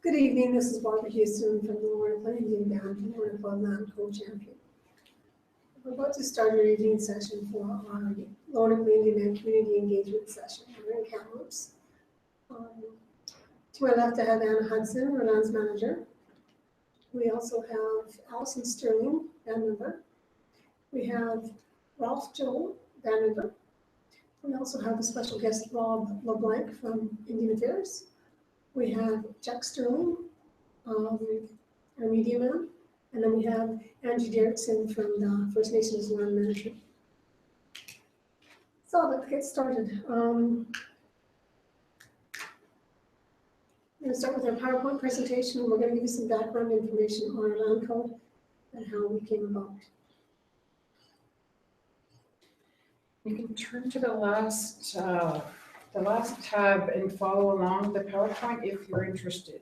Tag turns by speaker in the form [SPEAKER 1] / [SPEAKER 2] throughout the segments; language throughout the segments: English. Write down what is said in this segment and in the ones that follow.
[SPEAKER 1] Good evening, this is Barbara Houston from the Warren Indian Band, the Warren Land Co-Champion. We're about to start our evening session for our Warren Indian Band Community Engagement Session. We're in Kamloops. To my left I have Anna Hudson, our lands manager. We also have Allison Sterling, band member. We have Ralph Joel, band member. We also have a special guest, Rob LeBlanc from Indian Affairs. We have Jack Sterling, our media man, and then we have Angie Derrickson from the First Nations Land Management. So let's get started. I'm going to start with our PowerPoint presentation. We're going to give you some background information on our land code and how we came about.
[SPEAKER 2] You can turn to the last tab and follow along the PowerPoint if you're interested.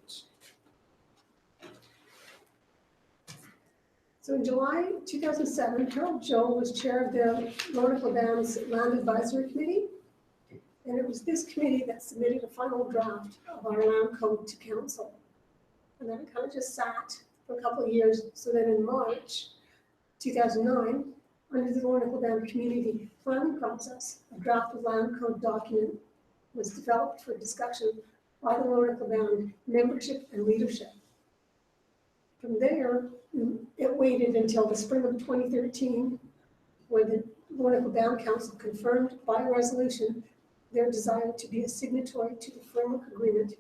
[SPEAKER 1] So in July 2007, Harold Joe was chair of the Lorne Band's Land Advisory Committee, and it was this committee that submitted a final draft of our land code to council. And then it kind of just sat for a couple of years, so that in March 2009, under the Lorne Band community planning process, a draft of land code document was developed for discussion by the Lorne Band membership and leadership. From there, it waited until the spring of 2013, where the Lorne Band Council confirmed by resolution their desire to be a signatory to the framework agreement,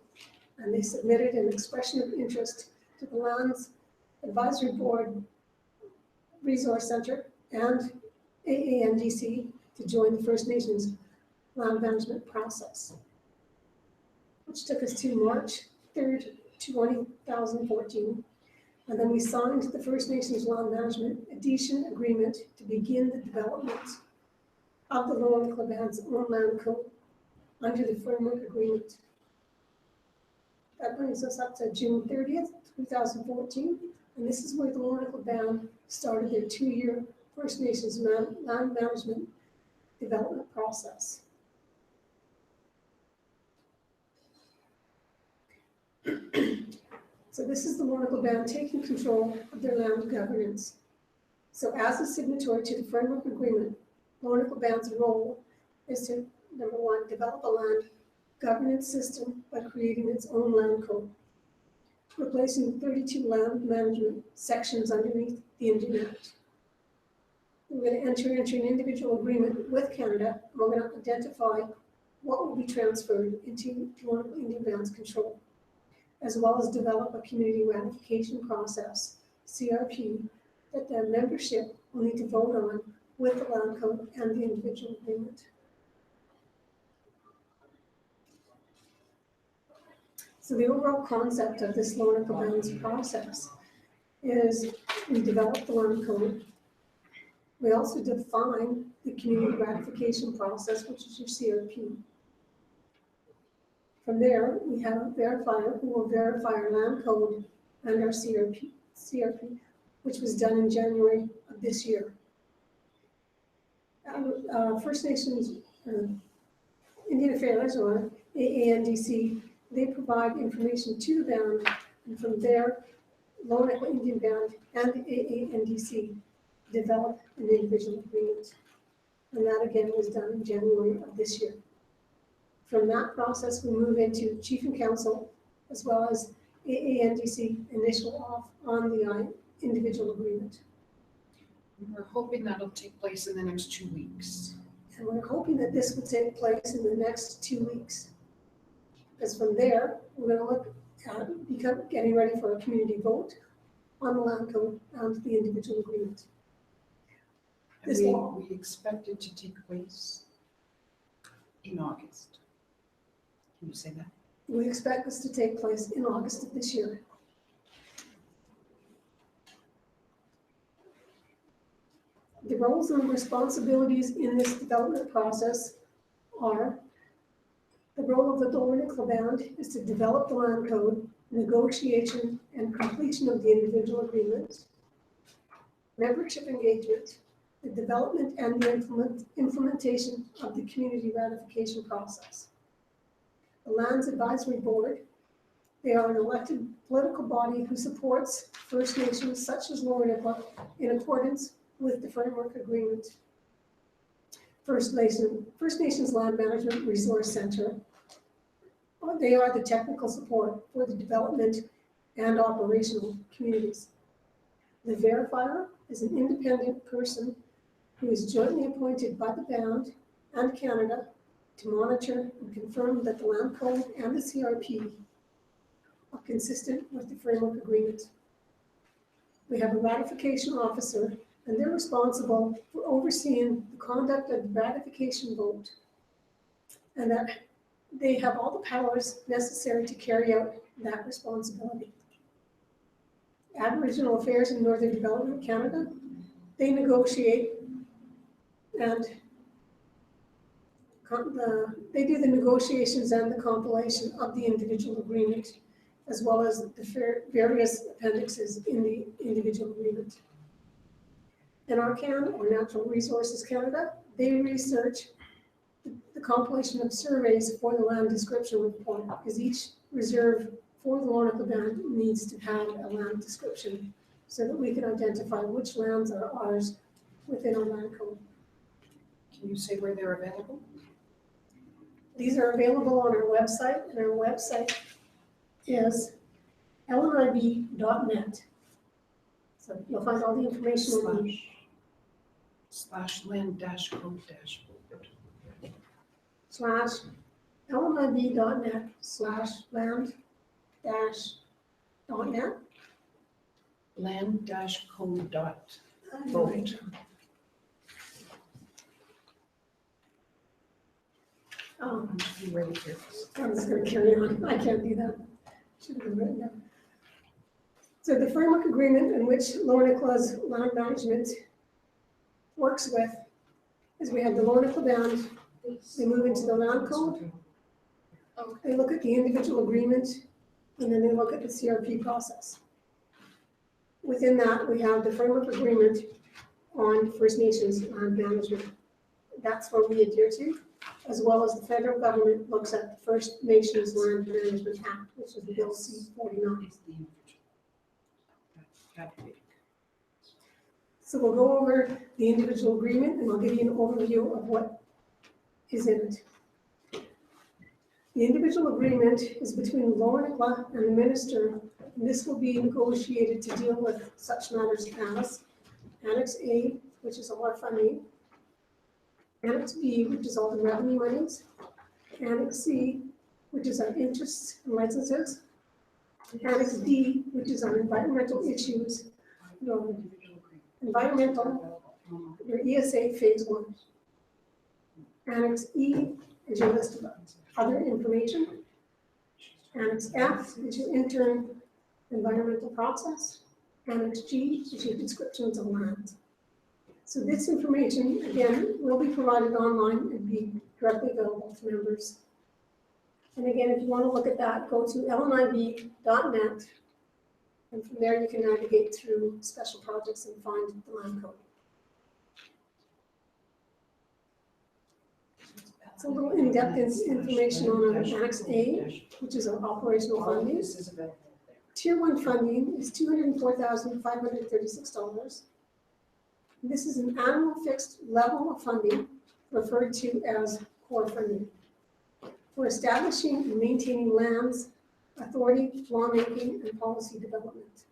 [SPEAKER 1] and they submitted an expression of interest to the Lands Advisory Board, Resource Center, and AANDC to join the First Nations land management process, which took us to March 3rd, 2014. And then we signed the First Nations Land Management Adhesion Agreement to begin the development of the Lorne Band's own land code under the framework agreement. That brings us up to June 30th, 2014, and this is where the Lorne Band started their 2-year First Nations land management development process. So this is the Lorne Band taking control of their land governance. So as a signatory to the framework agreement, Lorne Band's role is to, number one, develop a land governance system by creating its own land code, replacing 32 land management sections underneath the Indian Act. We're going to enter into an individual agreement with Canada, and we're going to identify what will be transferred into Lorne Indian Band's control, as well as develop a community ratification process, CRP, that the membership will need to vote on with the land code and the individual agreement. So the overall concept of this Lorne Band's process is we develop the land code. We also define the community ratification process, which is your CRP. From there, we have a verifier who will verify our land code and our CRP, which was done in January of this year. First Nations Indian Affairs, or AANDC, they provide information to the band, and from there, Lorne Indian Band and the AANDC develop an individual agreement. And that again was done in January of this year. From that process, we move into Chief and Council, as well as AANDC initial off on the individual agreement.
[SPEAKER 2] We're hoping that'll take place in the next 2 weeks.
[SPEAKER 1] And we're hoping that this will take place in the next 2 weeks. Because from there, we're going to look at getting ready for a community vote on the land code and the individual agreement.
[SPEAKER 2] We expect it to take place in August. Can you say that?
[SPEAKER 1] We expect this to take place in August of this year. The roles and responsibilities in this development process are: the role of the Lorne Band is to develop the land code, negotiation and completion of the individual agreement, membership engagement, the development and the implementation of the community ratification process. the Lands Advisory Board. They are an elected political body who supports First Nations such as Lower Nippa in accordance with the Framework Agreement. First Nations Land Management Resource Center. They are the technical support for the development and operational communities. The verifier is an independent person who is jointly appointed by the band and Canada to monitor and confirm that the Land Code and the CRP are consistent with the Framework Agreement. We have a ratification officer, and they're responsible for overseeing the conduct of the ratification vote, and that they have all the powers necessary to carry out that responsibility. Aboriginal Affairs and Northern Development Canada, they negotiate and they do the negotiations and the compilation of the individual agreement, as well as the various appendixes in the individual agreement. NRCan, or Natural Resources Canada, they research the compilation of surveys for the land description report, because each reserve for the Lornica Band needs to have a land description so that we can identify which lands are ours within our land code.
[SPEAKER 2] Can you say where they're available?
[SPEAKER 1] These are available on our website, and our website is LNIB.net. So you'll find all the information on the
[SPEAKER 2] /land-code-board.
[SPEAKER 1] /LNIB.net/land-.net.
[SPEAKER 2] Land-code.vote. Be ready for this.
[SPEAKER 1] I'm just going to carry on. I can't do that. Should have been written down. So the framework agreement in which Lower Nicola's land management works with is we have the Lower Nicola Band. They move into the land code. They look at the individual agreement, and then they look at the CRP process. Within that, we have the framework agreement on First Nations land management. That's what we adhere to, as well as the federal government looks at the First Nations Land Management Act, which is Bill C-49. So we'll go over the individual agreement, and I'll give you an overview of what is in it. The individual agreement is between Lower Nicola and the minister, and this will be negotiated to deal with such matters as Annex A, which is all our funding, Annex B, which is all the revenue monies, Annex C, which is our interests and licenses, Annex D, which is our environmental issues, your ESA Phase 1. Annex E is your list of other information. Annex F is your intern environmental process. Annex G is your descriptions of land. So this information, again, will be provided online and be directly available to members. And again, if you want to look at that, go to LNIB.net, and from there you can navigate through special projects and find the land code. It's a little in-depth information on our Annex A, which is our operational funding. Tier 1 funding is $204,536. This is an annual fixed level of funding referred to as core funding for establishing and maintaining lands, authority, lawmaking, and policy development.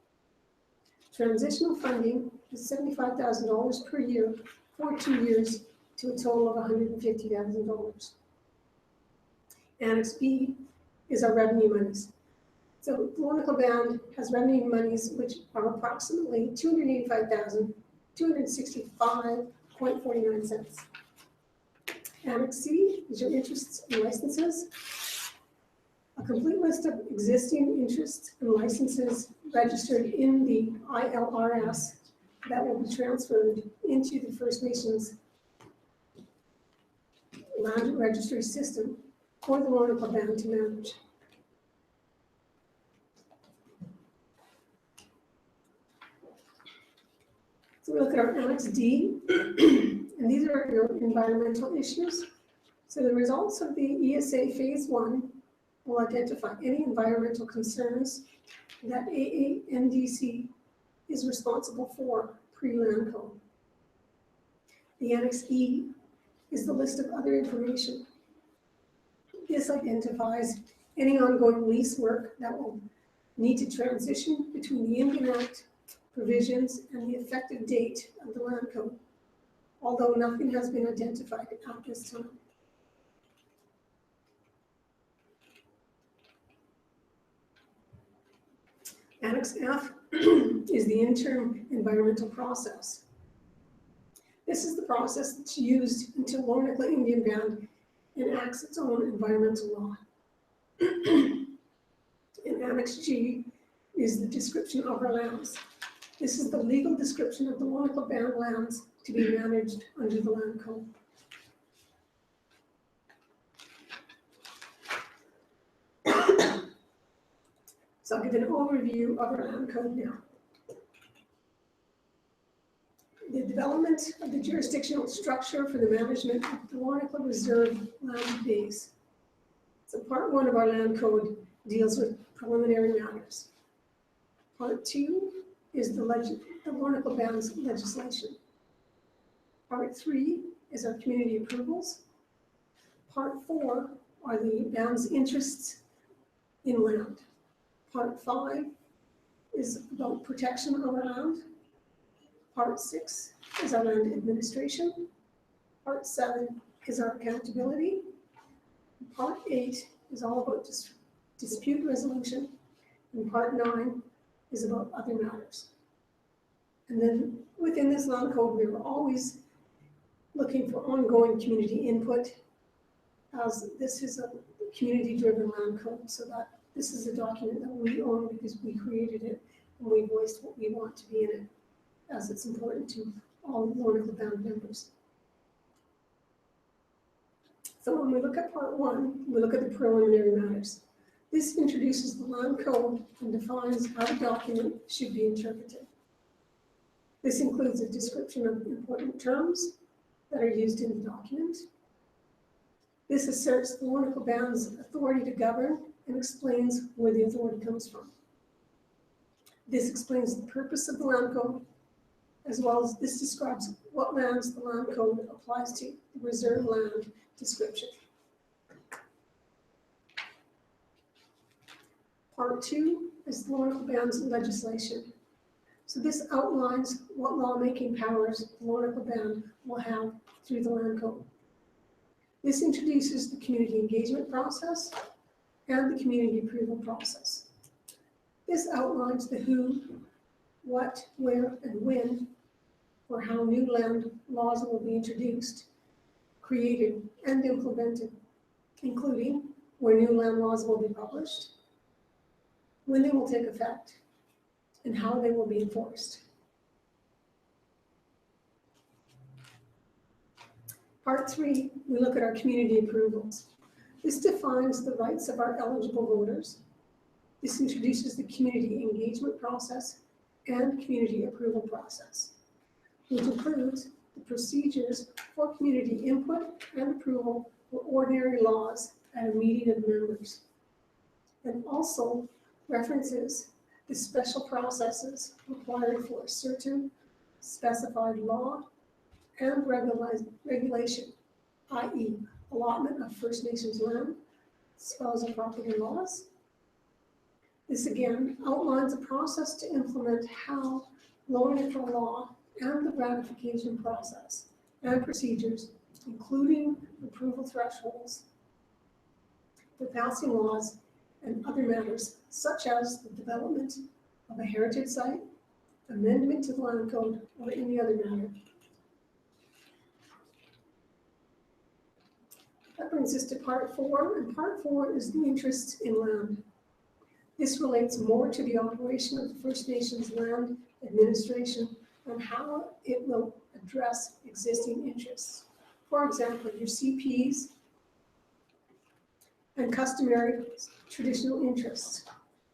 [SPEAKER 1] Transitional funding is $75,000 per year for 2 years to a total of $150,000. Annex B is our revenue monies. So the Lower Nicola Band has revenue monies which are approximately $285,265.49. Annex C is your interests and licenses. A complete list of existing interests and licenses registered in the ILRS that will be transferred into the First Nations land registry system for the Lower Nicola Band to manage. So we look at our Annex D, and these are your environmental issues. So the results of the ESA Phase 1 will identify any environmental concerns that AANDC is responsible for pre-land code. The Annex E is the list of other information. This identifies any ongoing lease work that will need to transition between the Indian Act provisions and the effective date of the land code, although nothing has been identified at this time. Annex F is the interim environmental process. This is the process that's used until Lornicla Indian Band enacts its own environmental law. And Annex G is the description of our lands. This is the legal description of the Lornicla Band lands to be managed under the land code. So I'll give an overview of our land code now. The development of the jurisdictional structure for the management of the Lornicla Reserve land base. So part 1 of our land code deals with preliminary matters. Part 2 is the Lornicla Band's legislation. Part 3 is our community approvals. Part 4 are the band's interests in land. Part 5 is about protection of our land. Part 6 is our land administration. Part 7 is our accountability. Part 8 is all about dispute resolution. And Part 9 is about other matters. And then within this land code, we were always looking for ongoing community input, as this is a community-driven land code, so that this is a document that we own because we created it and we voiced what we want to be in it, as it's important to all Lornicla Band members. So when we look at part 1, we look at the preliminary matters. This introduces the land code and defines how the document should be interpreted. This includes a description of important terms that are used in the document. This asserts the Lornicla Band's authority to govern and explains where the authority comes from. This explains the purpose of the land code, as well as this describes what lands the land code applies to, the reserve land description. Part 2 is the Lornicla Band's legislation. So this outlines what lawmaking powers the Lornicla Band will have through the land code. This introduces the community engagement process and the community approval process. This outlines the who, what, where, and when, or how new land laws will be introduced, created, and implemented, including where new land laws will be published, when they will take effect, and how they will be enforced. Part 3, we look at our community approvals. This defines the rights of our eligible voters. This introduces the community engagement process and community approval process, which includes the procedures for community input and approval for ordinary laws at a meeting of members, and also references the special processes required for a certain specified law and regulation, i.e. allotment of First Nations land, spousal property laws. This again outlines a process to implement how Lornicla law and the ratification process and procedures, including approval thresholds for passing laws and other matters, such as the development of a heritage site, amendment to the land code, or any other matter. That brings us to part 4, and part 4 is the interests in land. This relates more to the operation of the First Nations land administration and how it will address existing interests. For example, your CPs and customary traditional interests,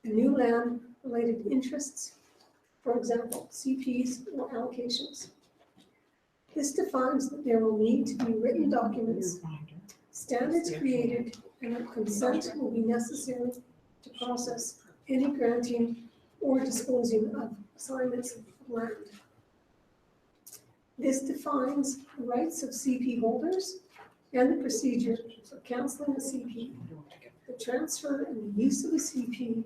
[SPEAKER 1] and new land related interests, for example, CPs or allocations. This defines that there will need to be written documents, standards created, and that consent will be necessary to process any granting or disposing of assignments of land. This defines the rights of CP holders and the procedure for canceling a CP, the transfer and the use of a CP,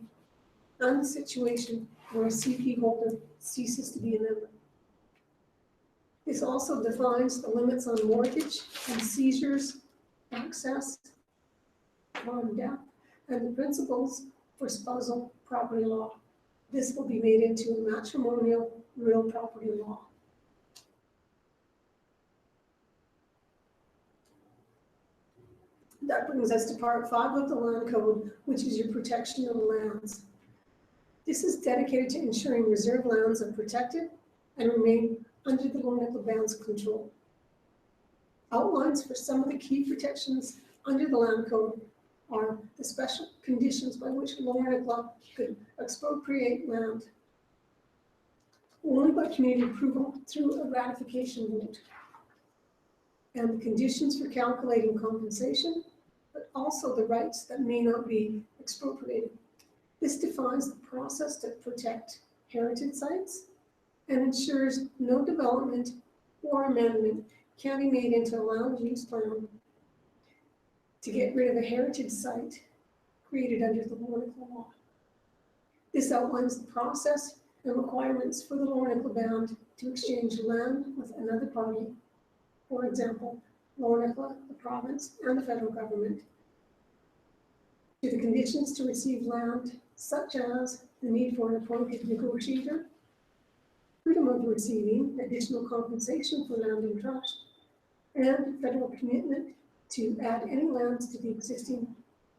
[SPEAKER 1] and the situation where a CP holder ceases to be a member. This also defines the limits on mortgage and seizures, access, upon death, and the principles for spousal property law. This will be made into a matrimonial real property law. That brings us to part 5 of the Land Code, which is your protection of lands. This is dedicated to ensuring reserve lands are protected and remain under the Lower Nickel Band's control. Outlines for some of the key protections under the Land Code are the special conditions by which Lower Nickel could expropriate land only by community approval through a ratification vote, and the conditions for calculating compensation, but also the rights that may not be expropriated. This defines the process to protect heritage sites and ensures no development or amendment can be made into a land use plan to get rid of a heritage site created under the Lower Nickel law. This outlines the process and requirements for the Lower Nickel Band to exchange land with another party, for example, Lower Nickel, the province, and the federal government, to the conditions to receive land, such as the need for an appointed negotiator, freedom of receiving additional compensation for land in trust, and federal commitment to add any lands to the existing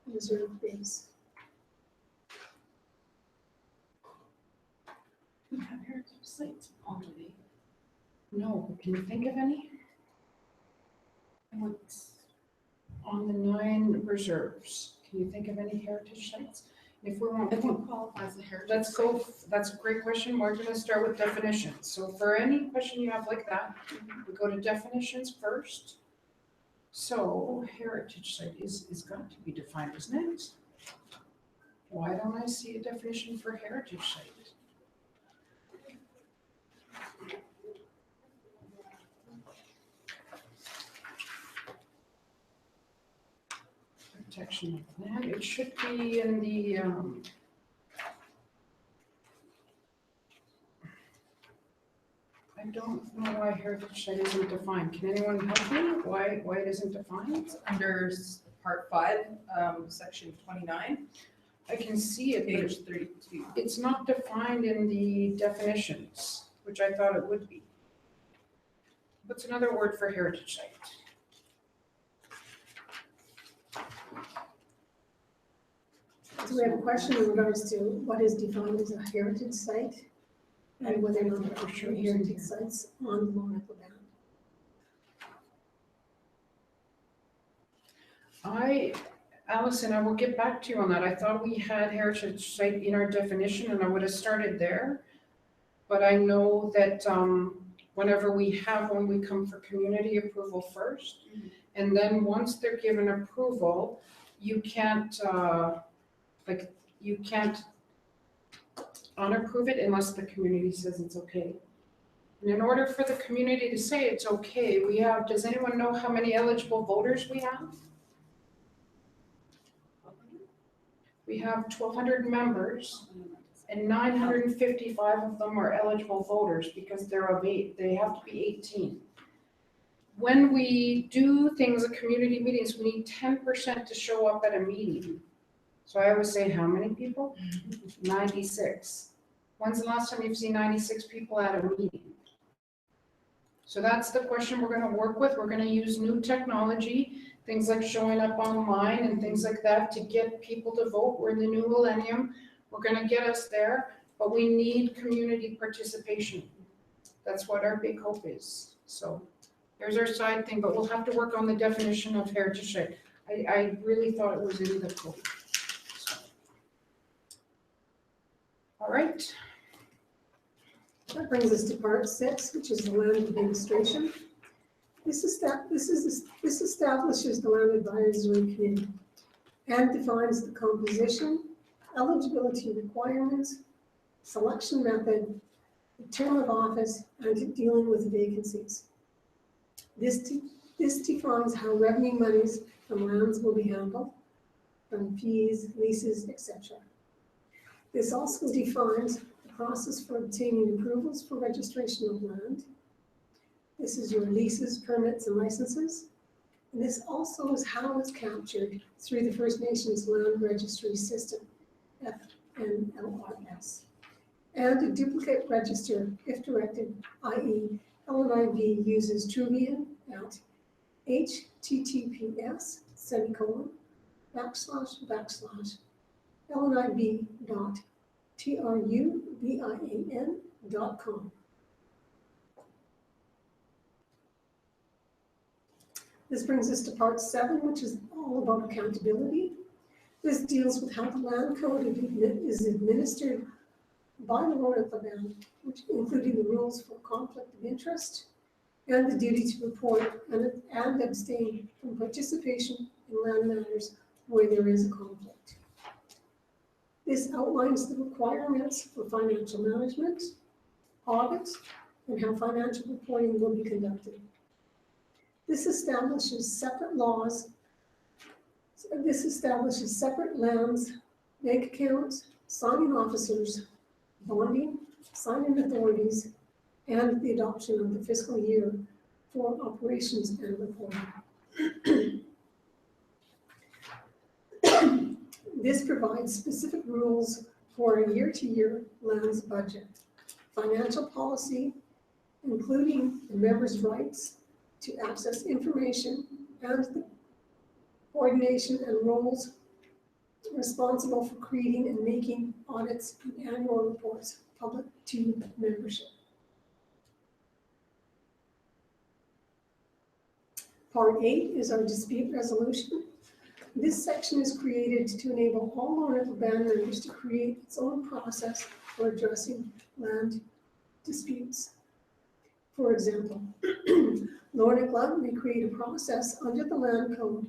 [SPEAKER 1] reserve base.
[SPEAKER 2] We have heritage sites already. No, but can you think of any? What's on the 9 reserves? Can you think of any heritage sites? If we want,
[SPEAKER 3] What qualifies as a heritage?
[SPEAKER 2] let's go, that's a great question. We're gonna start with definitions. So for any question you have like that, we go to definitions first. So heritage site is got to be defined, isn't it? Why don't I see a definition for heritage site? Protection of land, it should be in the, I don't know why heritage site isn't defined. Can anyone help me? Why it isn't defined?
[SPEAKER 3] It's under part 5, section 29,
[SPEAKER 2] I can see it, but
[SPEAKER 3] page 32.
[SPEAKER 2] it's not defined in the definitions, which I thought it would be. What's another word for heritage site?
[SPEAKER 1] So we have a question in regards to what is defined as a heritage site and whether or not there are actually heritage sites on the Lower Nickel Band.
[SPEAKER 2] Allison, I will get back to you on that. I thought we had heritage site in our definition and I would have started there. But I know that whenever we have one, we come for community approval first. And then once they're given approval, you can't, you can't unapprove it unless the community says it's okay. And in order for the community to say it's okay, we have, does anyone know how many eligible voters we have? We have 1,200 members and 955 of them are eligible voters because they're of 8, they have to be 18. When we do things at community meetings, we need 10% to show up at a meeting. So I always say, how many people? 96. When's the last time you've seen 96 people at a meeting? So that's the question we're gonna work with. We're gonna use new technology, things like showing up online and things like that to get people to vote. We're in the new millennium. We're gonna get us there, but we need community participation. That's what our big hope is. So there's our side thing, but we'll have to work on the definition of heritage site. I really thought it was in the code. So. All right.
[SPEAKER 1] That brings us to part 6, which is the land administration. This establishes the land advisory committee. and defines the composition, eligibility requirements, selection method, the term of office, and dealing with vacancies. This defines how revenue monies from lands will be handled, from fees, leases, etc. This also defines the process for obtaining approvals for registration of land. This is your leases, permits, and licenses. And this also is how it's captured through the First Nations Land Registry System, FNLRS. And a duplicate register if directed, i.e. LNIB uses Truvian at https://lnib.trubian.com. This brings us to part 7, which is all about accountability. This deals with how the land code is administered by the Roanoke Band, which including the rules for conflict of interest and the duty to report and abstain from participation in land matters where there is a conflict. This outlines the requirements for financial management, audit, and how financial reporting will be conducted. This establishes separate laws. This establishes separate lands, bank accounts, signing officers, bonding, signing authorities, and the adoption of the fiscal year for operations and reporting. This provides specific rules for a year-to-year lands budget, financial policy, including the members' rights to access information and the coordination and roles responsible for creating and making audits and annual reports public to membership. Part 8 is our dispute resolution. This section is created to enable all Roanoke Band members to create its own process for addressing land disputes. For example, Roanoke may create a process under the land code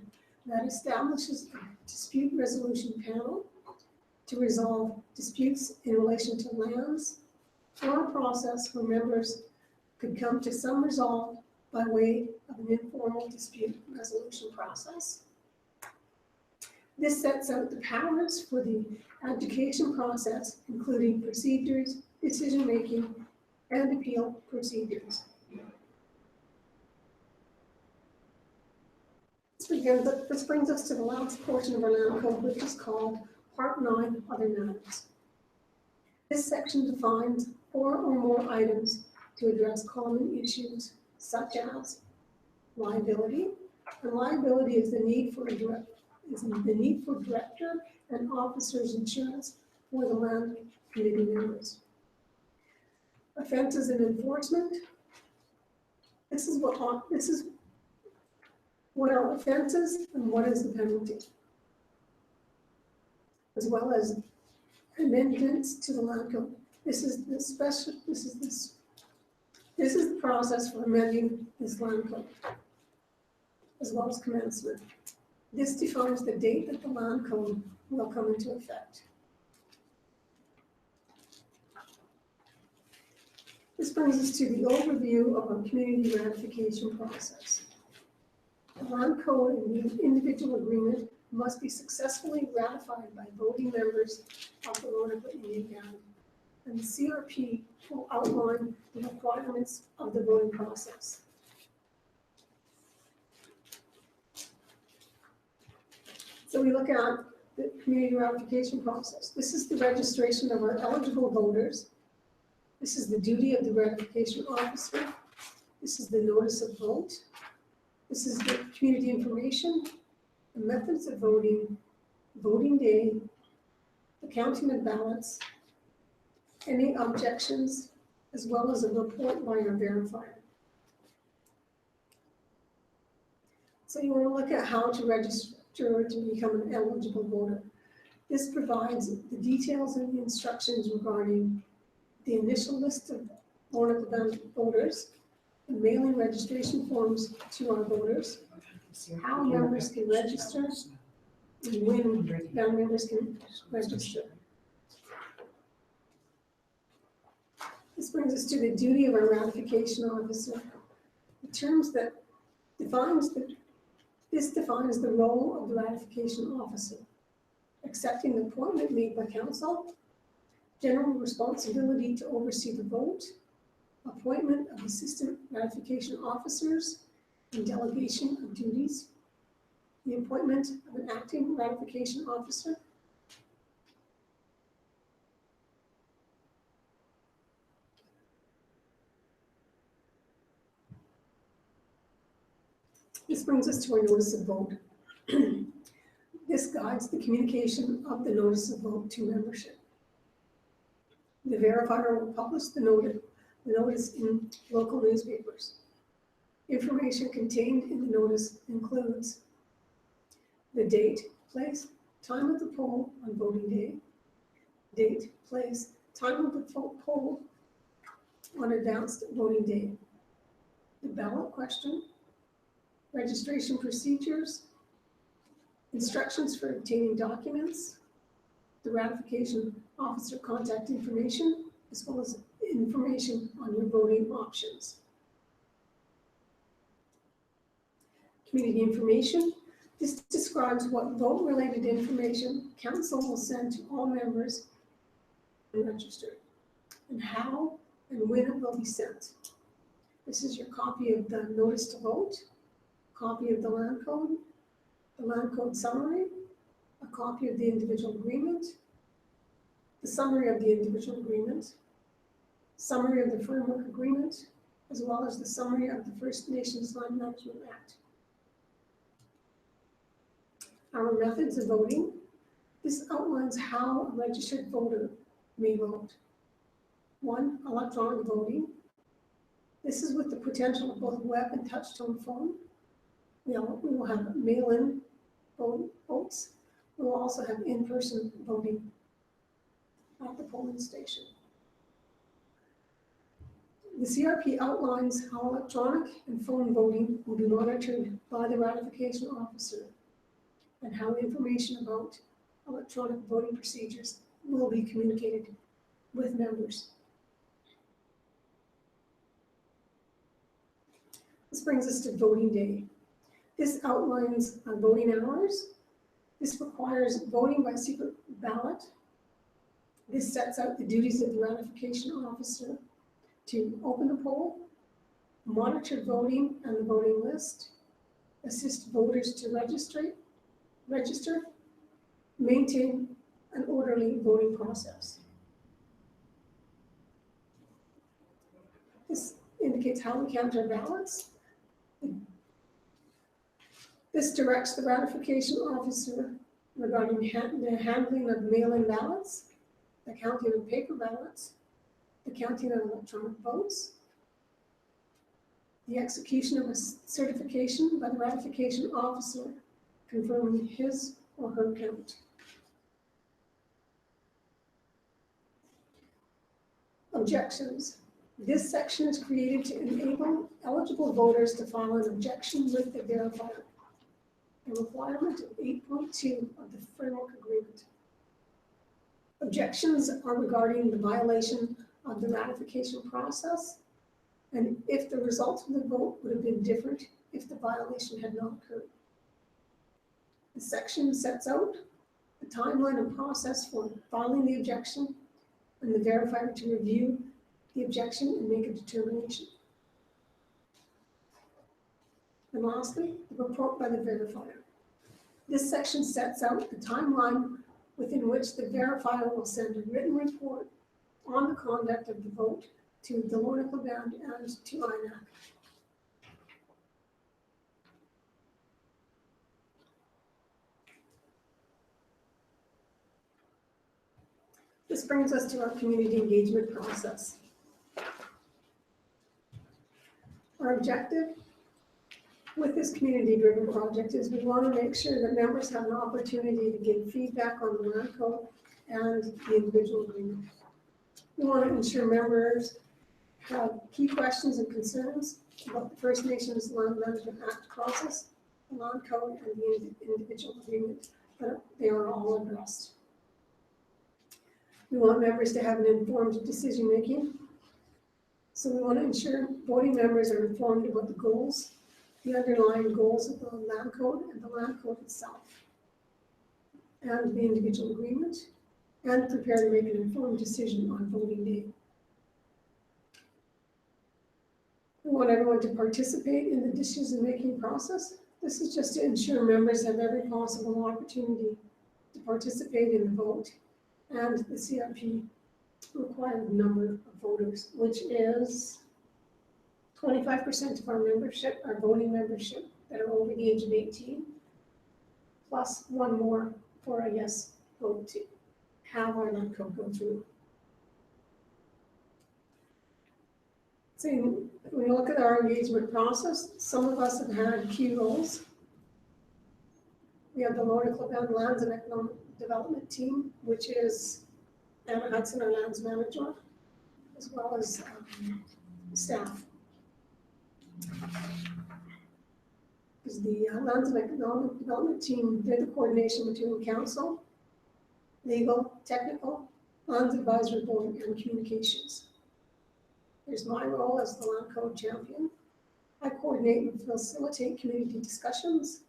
[SPEAKER 1] that establishes a dispute resolution panel to resolve disputes in relation to lands, or a process where members could come to some resolve by way of an informal dispute resolution process. This sets out the powers for the adjudication process, including procedures, decision-making, and appeal procedures. This brings us to the last portion of our land code, which is called Part 9, Other Matters. This section defines 4 or more items to address common issues, such as liability. And liability is the need for director and officers insurance for the land committee members. Offenses and enforcement. This is what are offenses and what is the penalty, as well as amendments to the land code. This is the process for amending this land code, as well as commencement. This defines the date that the land code will come into effect. This brings us to the overview of our community ratification process. The land code and the individual agreement must be successfully ratified by voting members of the Roanoke Indian Band, and the CRP will outline the requirements of the voting process. So we look at the community ratification process. This is the registration of our eligible voters. This is the duty of the ratification officer. This is the notice of vote. This is the community information, the methods of voting, voting day, the counting of ballots, any objections, as well as a report by our verifier. So you want to look at how to register to become an eligible voter. This provides the details and the instructions regarding the initial list of Roanoke Band voters, the mailing registration forms to our voters, how members can register, and when band members can register. This brings us to the duty of our ratification officer. The terms that this defines the role of the ratification officer: accepting the appointment made by council, general responsibility to oversee the vote, appointment of assistant ratification officers, and delegation of duties, the appointment of an acting ratification officer, this brings us to our notice of vote. This guides the communication of the notice of vote to membership. The verifier will publish the notice in local newspapers. Information contained in the notice includes the date, place, time of the poll on voting day, date, place, time of the poll on advanced voting day, the ballot question, registration procedures, instructions for obtaining documents, the ratification officer contact information, as well as information on your voting options. Community information. This describes what vote-related information council will send to all members and registered, and how and when it will be sent. This is your copy of the notice to vote, copy of the land code summary, a copy of the individual agreement, the summary of the individual agreement, summary of the framework agreement, as well as the summary of the First Nations Land Management Act. Our methods of voting. This outlines how a registered voter may vote. 1, electronic voting. This is with the potential of both web and touch-tone phone. We will have mail-in votes. We will also have in-person voting at the polling station. The CRP outlines how electronic and phone voting will be monitored by the ratification officer, and how information about electronic voting procedures will be communicated with members. This brings us to voting day. This outlines voting hours. This requires voting by secret ballot. This sets out the duties of the ratification officer to open the poll, monitor voting and the voting list, assist voters to register, maintain an orderly voting process. This indicates how we count our ballots. This directs the ratification officer regarding the handling of mail-in ballots, the counting of paper ballots, the counting of electronic votes, the execution of a certification by the ratification officer confirming his or her count. Objections. This section is created to enable eligible voters to file an objection with the verifier, a requirement of 8.2 of the framework agreement. Objections are regarding the violation of the ratification process, and if the result of the vote would have been different if the violation had not occurred. The section sets out the timeline and process for filing the objection, and the verifier to review the objection and make a determination. And lastly, the report by the verifier. This section sets out the timeline within which the verifier will send a written report on the conduct of the vote to the LNIB and to INAC. This brings us to our community engagement process. Our objective with this community-driven project is we want to make sure that members have an opportunity to give feedback on the land code and the individual agreement. We want to ensure members have key questions and concerns about the First Nations Land Management Act process, the land code, and the individual agreement but they are all addressed. We want members to have an informed decision-making. So we want to ensure voting members are informed about the goals, the underlying goals of the land code and the land code itself, and the individual agreement, and prepare to make an informed decision on voting day. We want everyone to participate in the decision-making process. This is just to ensure members have every possible opportunity to participate in the vote and the CRP required number of voters, which is 25% of our membership, our voting membership, that are over the age of 18, plus one more for a yes vote to have our land code go through. So when you look at our engagement process, some of us have had key roles. We have the Lower Cleveland Lands and Economic Development Team, which is Anna Hudson, our lands manager, as well as staff. Because the Lands and Economic Development Team did the coordination between council, legal, technical, lands advisory board, and communications. There's my role as the land code champion. I coordinate and facilitate community discussions,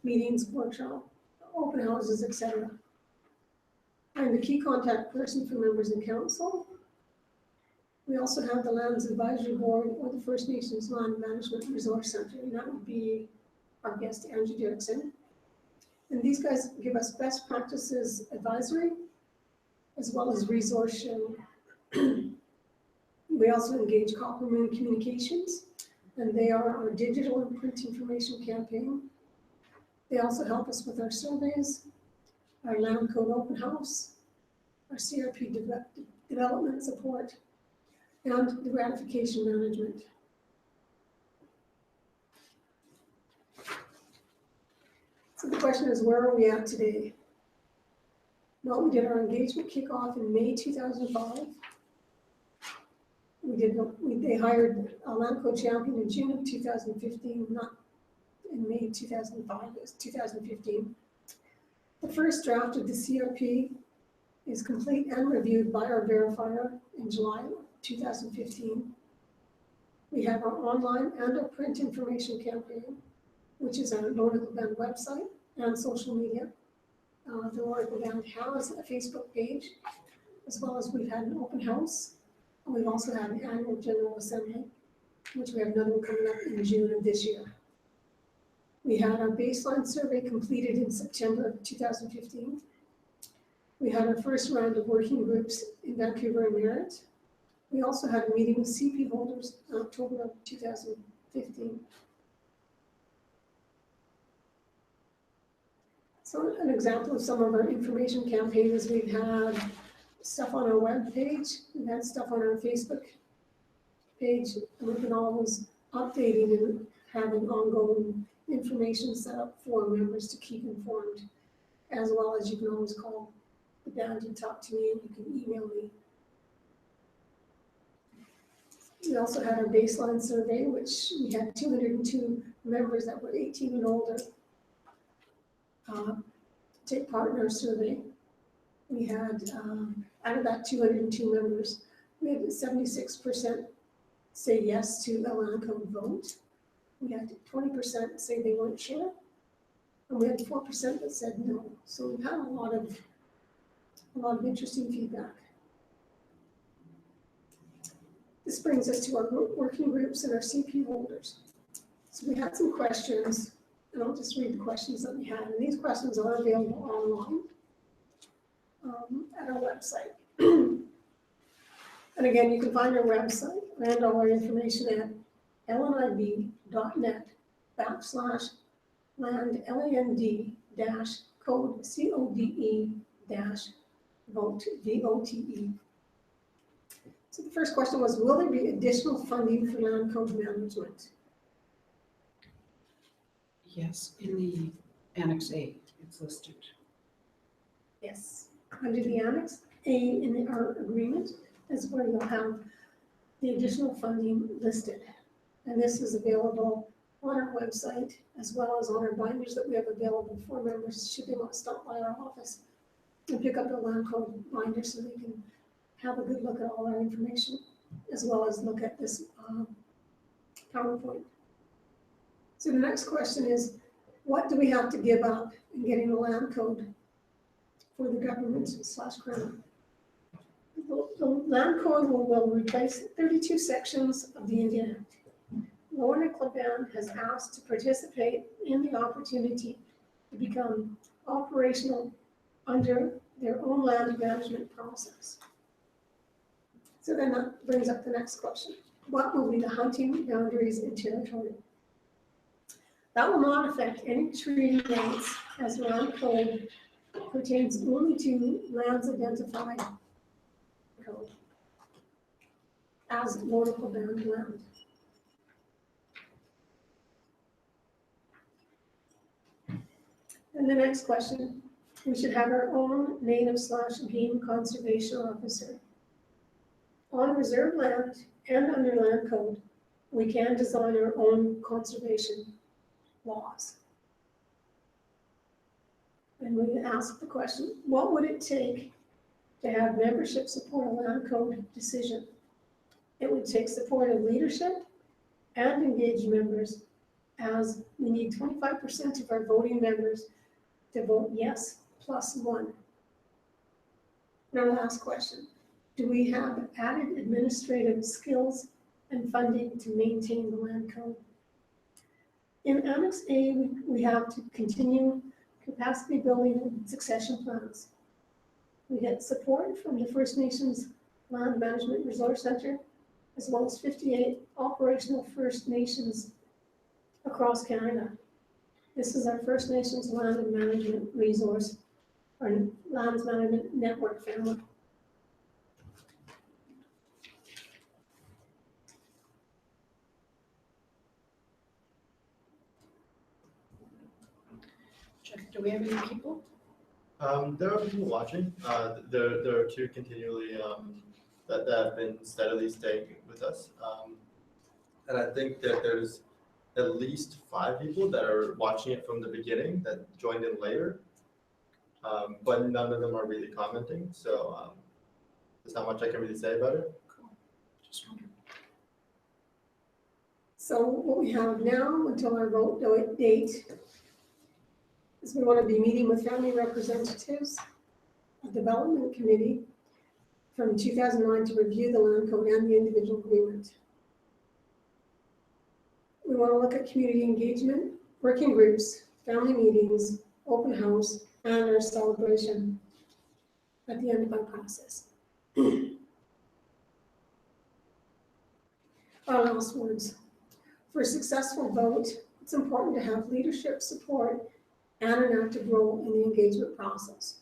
[SPEAKER 1] meetings, workshops, open houses, etc. I'm the key contact person for members in council. We also have the Lands Advisory Board or the First Nations Land Management Resource Center, and that would be our guest, Andrew Dirksen. And these guys give us best practices advisory, as well as resource sharing. We also engage Copper Moon Communications, and they are our digital and print information campaign. They also help us with our surveys, our land code open house, our CRP development support, and the ratification management. So the question is, where are we at today? Well, we did our engagement kickoff in May 2005. They hired a land code champion in June of 2015, not in May 2005, it was 2015. The first draft of the CRP is complete and reviewed by our verifier in July 2015. We have our online and our print information campaign, which is our Nordical Bend website and social media. The Nordical Bend has a Facebook page, as well as we've had an open house. And we've also had an annual general assembly, which we have another one coming up in June of this year. We had our baseline survey completed in September of 2015. We had our first round of working groups in Vancouver and Merritt. We also had a meeting with CP holders in October of 2015. So an example of some of our information campaigns, we've had stuff on our web page, we've had stuff on our Facebook page, and we've been always updating and having ongoing information set up for members to keep informed, as well as you can always call the band and talk to me, and you can email me. We also had our baseline survey, which we had 202 members that were 18 and older take part in our survey. We had, out of that 202 members, we had 76% say yes to the land code vote. We had 20% say they weren't sure, and we had 4% that said no. So we've had a lot of interesting feedback. This brings us to our working groups and our CP holders. So we had some questions, and I'll just read the questions that we had. And these questions are available online at our website. And again, you can find our website and all our information at lnib.net /land LAND-code CODE-vote VOTE. So the first question was, will there be additional funding for land code management?
[SPEAKER 2] Yes, in the Annex A, it's listed.
[SPEAKER 1] Yes. Under the Annex A in our agreement is where you'll have the additional funding listed. And this is available on our website, as well as on our binders that we have available for members should they want to stop by our office and pick up a land code binder so they can have a good look at all our information, as well as look at this PowerPoint. So the next question is, what do we have to give up in getting a land code for the government/crown? The land code will replace 32 sections of the Indian Act. Lower Nicola Band has asked to participate in the opportunity to become operational under their own land management process. So then that brings up the next question. What will be the hunting boundaries and territory? That will not affect any treaty rights, as the land code pertains only to lands identified code as Lower Nicola Band land. And the next question, we should have our own native/game conservation officer. On reserve land and under land code, we can design our own conservation laws. And we ask the question, what would it take to have membership support a land code decision? It would take support of leadership and engaged members, as we need 25% of our voting members to vote yes +1. Now, last question. Do we have added administrative skills and funding to maintain the land code? In Annex A, we have to continue capacity building and succession plans. We get support from the First Nations Land Management Resource Center, as well as 58 operational First Nations across Canada. This is our First Nations Land and Management Resource, or Lands Management Network family.
[SPEAKER 2] Jeff, do we have any people?
[SPEAKER 4] There are people watching. There are two continually that have been steadily staying with us. And I think that there's at least 5 people that are watching it from the beginning that joined in later. But none of them are really commenting. So there's not much I can really say about it.
[SPEAKER 2] Cool. Just wondering.
[SPEAKER 1] So what we have now until our vote date is we want to be meeting with family representatives, a development committee from 2009 to review the land code and the individual agreement. We want to look at community engagement, working groups, family meetings, open house, and our celebration at the end of our process. Our last words. For a successful vote, it's important to have leadership support and an active role in the engagement process,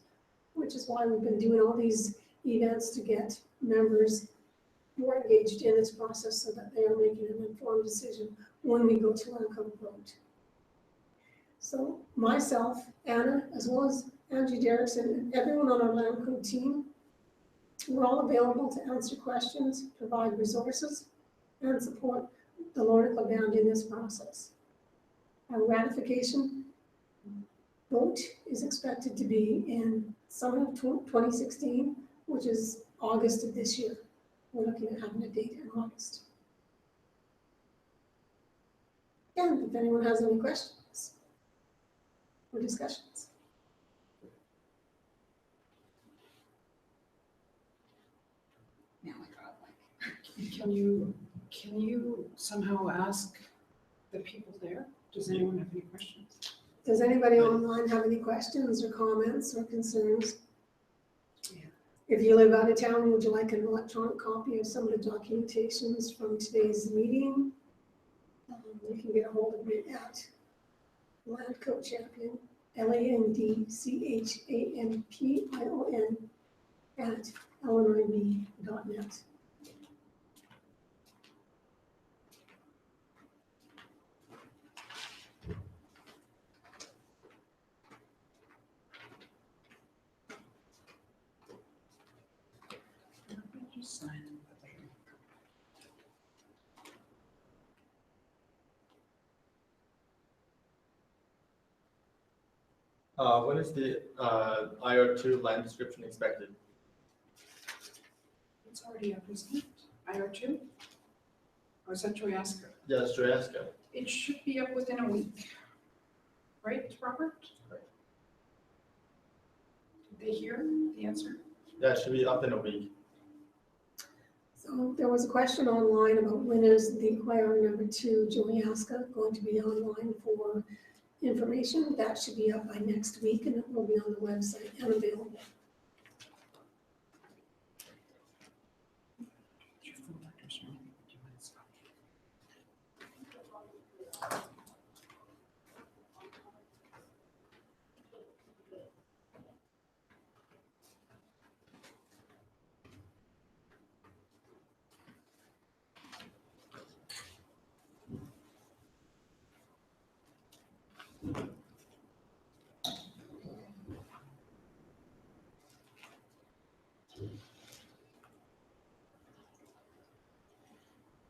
[SPEAKER 1] which is why we've been doing all these events to get members more engaged in this process so that they are making an informed decision when we go to land code vote. So myself, Anna, as well as Angie Derrickson, and everyone on our land code team, we're all available to answer questions, provide resources, and support the Lower Nicola Band in this process. Our ratification vote is expected to be in summer of 2016, which is August of this year. We're looking at having a date in August. And if anyone has any questions or discussions.
[SPEAKER 2] Now I got like, can you somehow ask the people there? Does anyone have any questions?
[SPEAKER 1] Does anybody online have any questions or comments or concerns?
[SPEAKER 2] Yeah.
[SPEAKER 1] If you live out of town, would you like an electronic copy of some of the documentations from today's meeting? You can get a hold of me at Land Code Champion, LANDCHAMPION at LNIB.net.
[SPEAKER 2] Just sign in.
[SPEAKER 4] When is the IR2 land description expected?
[SPEAKER 2] It's already up, isn't it? IR2? Or is that Troyaska?
[SPEAKER 4] Yeah, that's Troyaska.
[SPEAKER 2] It should be up within a week. Right, Robert?
[SPEAKER 4] Right.
[SPEAKER 2] Did they hear the answer?
[SPEAKER 4] Yeah, it should be up in a week.
[SPEAKER 1] So there was a question online about when is the inquiry number 2, Joyaska, going to be online for information. That should be up by next week and it will be on the website and available.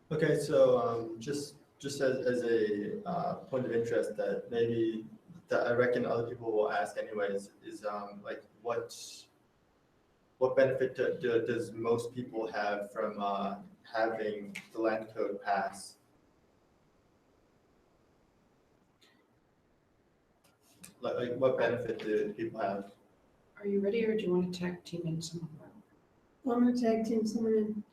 [SPEAKER 4] Okay, so just as a point of interest that maybe that I reckon other people will ask anyways is like what benefit does most people have from having the land code pass? Like what benefit do people have?
[SPEAKER 2] Are you ready or do you want to tag team in some of them?
[SPEAKER 1] I'm gonna tag team someone in.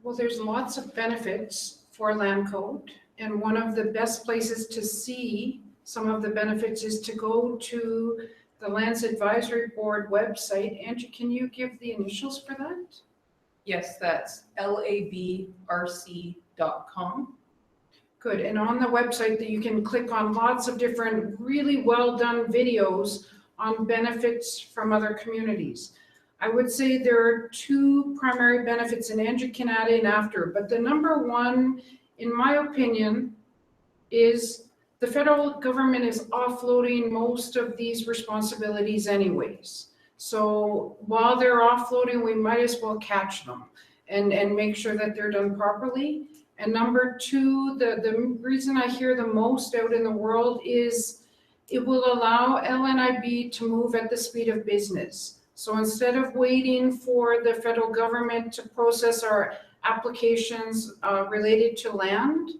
[SPEAKER 2] Well, there's lots of benefits for land code, and one of the best places to see some of the benefits is to go to the Lands Advisory Board website. Angie, can you give the initials for that?
[SPEAKER 3] Yes, that's LABRC.com.
[SPEAKER 2] Good, and on the website that you can click on lots of different really well done videos on benefits from other communities. I would say there are 2 primary benefits, and Angie can add in after, but the number one, in my opinion, is the federal government is offloading most of these responsibilities anyways. So while they're offloading, we might as well catch them and make sure that they're done properly. And number 2, the reason I hear the most out in the world is it will allow LNIB to move at the speed of business. So instead of waiting for the federal government to process our applications related to land,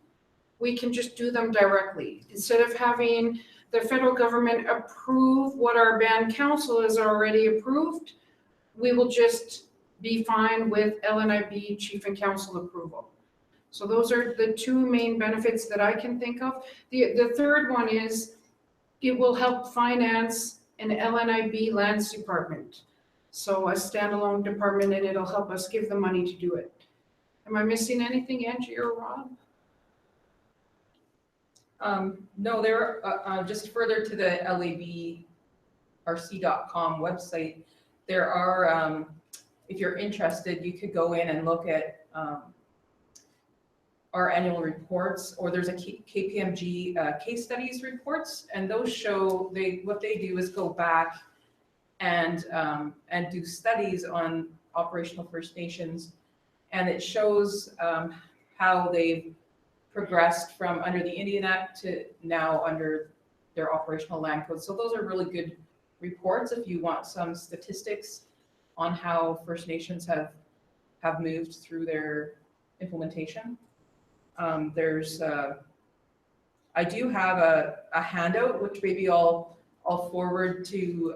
[SPEAKER 2] we can just do them directly. Instead of having the federal government approve what our band council has already approved, we will just be fine with LNIB chief and council approval. So those are the 2 main benefits that I can think of. The third one is it will help finance an LNIB lands department. So a standalone department, and it'll help us give the money to do it. Am I missing anything, Angie or Rob?
[SPEAKER 3] No, there, just further to the LABRC.com website, there are, if you're interested, you could go in and look at our annual reports, or there's a KPMG case studies reports, and those show, what they do is go back and do studies on operational First Nations, and it shows how they've progressed from under the Indian Act to now under their operational land code. So those are really good reports if you want some statistics on how First Nations have moved through their implementation. There's I do have a handout which maybe I'll forward to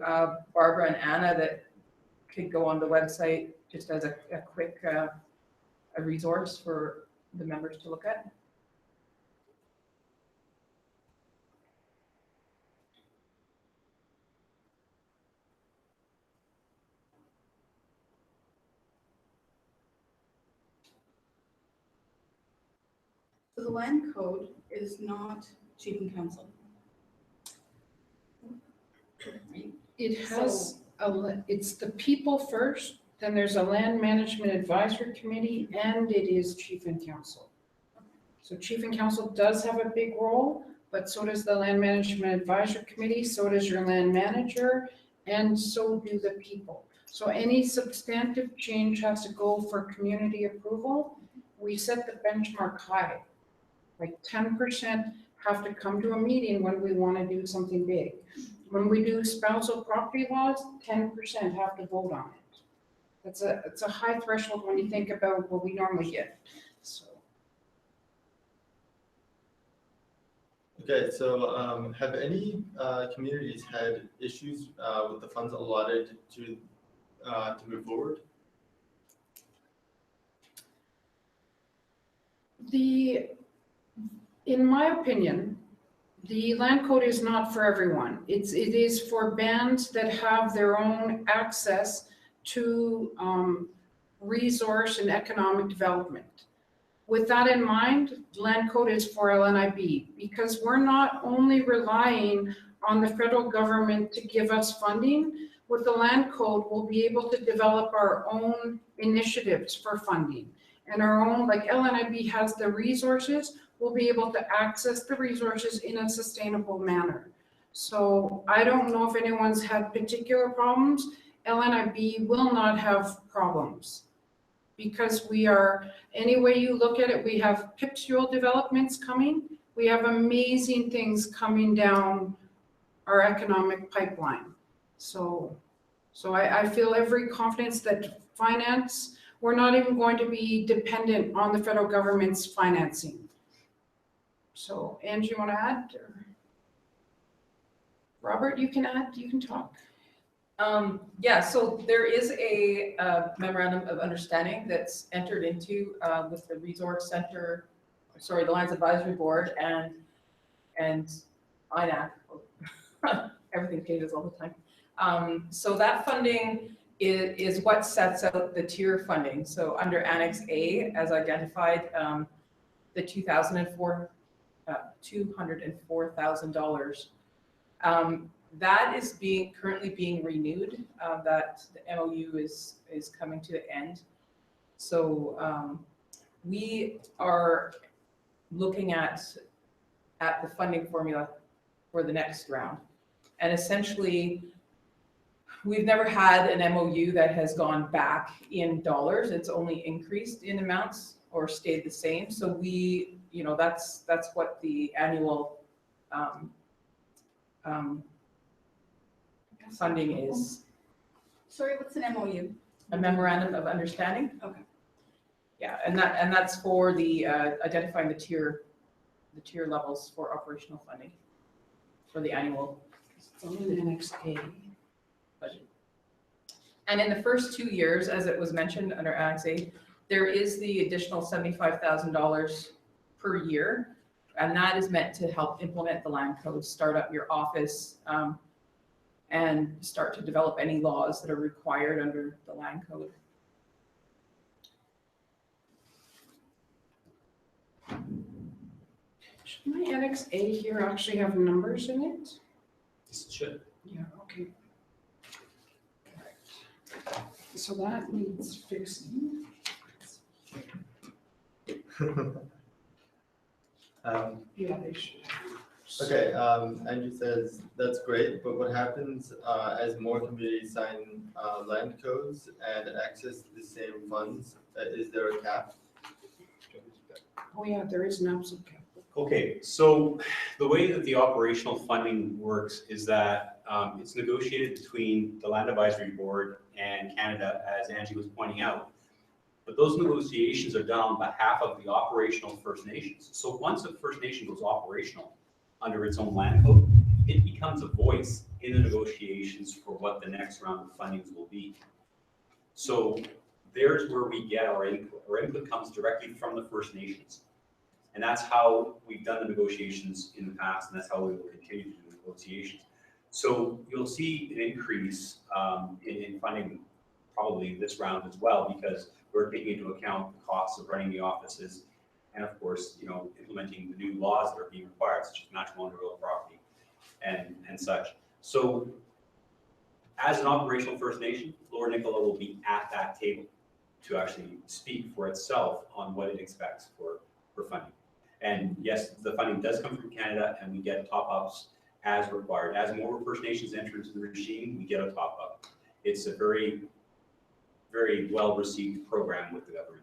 [SPEAKER 3] Barbara and Anna that could go on the website just as a quick a resource for the members to look at.
[SPEAKER 5] So the land code is not chief and council. Right?
[SPEAKER 2] It has, it's the people first, then there's a land management advisory committee, and it is chief and council. So chief and council does have a big role, but so does the land management advisory committee, so does your land manager, and so do the people. So any substantive change has to go for community approval. We set the benchmark high, like 10% have to come to a meeting when we want to do something big. When we do spousal property laws, 10% have to vote on it. It's a high threshold when you think about what we normally get, so.
[SPEAKER 4] Okay, so have any communities had issues with the funds allotted to move forward?
[SPEAKER 2] In my opinion, the land code is not for everyone. It is for bands that have their own access to resource and economic development. With that in mind, land code is for LNIB because we're not only relying on the federal government to give us funding. With the land code, we'll be able to develop our own initiatives for funding and our own, like LNIB has the resources, we'll be able to access the resources in a sustainable manner. So I don't know if anyone's had particular problems. LNIB will not have problems because we are, any way you look at it, we have pictorial developments coming. We have amazing things coming down our economic pipeline. So I feel every confidence that finance, we're not even going to be dependent on the federal government's financing. So Angie, you want to add? Or? Robert, you can add, you can talk.
[SPEAKER 3] Yeah, so there is a memorandum of understanding that's entered into with the Resource Center, sorry, the Lands Advisory Board and INAC. Everything changes all the time. So that funding is what sets out the tier funding. So under Annex A, as identified, the $204,000. That is currently being renewed. That the MOU is coming to the end. So we are looking at the funding formula for the next round, and essentially, we've never had an MOU that has gone back in dollars. It's only increased in amounts or stayed the same. So we, that's what the annual funding is.
[SPEAKER 5] Sorry, what's an MOU?
[SPEAKER 3] A memorandum of understanding.
[SPEAKER 5] Okay.
[SPEAKER 3] Yeah, and that's for the identifying the tier levels for operational funding for the annual.
[SPEAKER 2] It's only the next A.
[SPEAKER 3] Budget. And in the first 2 years, as it was mentioned under Annex A, there is the additional $75,000 per year, and that is meant to help implement the land code, start up your office, and start to develop any laws that are required under the land code.
[SPEAKER 2] Should my Annex A here actually have numbers in it?
[SPEAKER 6] This should.
[SPEAKER 2] Yeah, okay. Right. So that needs fixing. Yeah, they should.
[SPEAKER 4] Okay, Angie says, that's great, but what happens as more communities sign land codes and access the same funds? Is there a cap?
[SPEAKER 2] Oh yeah, there is an absolute cap.
[SPEAKER 6] Okay, so the way that the operational funding works is that it's negotiated between the Land Advisory Board and Canada, as Angie was pointing out. But those negotiations are done on behalf of the operational First Nations. So once a First Nation goes operational under its own land code, it becomes a voice in the negotiations for what the next round of fundings will be. So there's where we get our input. Our input comes directly from the First Nations. And that's how we've done the negotiations in the past, and that's how we will continue to do negotiations. So you'll see an increase in funding probably this round as well, because we're taking into account the costs of running the offices, and of course, implementing the new laws that are being required, such as matrimonial real property and such. So as an operational First Nation, Lower Nicola will be at that table to actually speak for itself on what it expects for funding. And yes, the funding does come from Canada, and we get top-ups as required. As more First Nations enter into the regime, we get a top-up. It's a very, very well-received program with the government.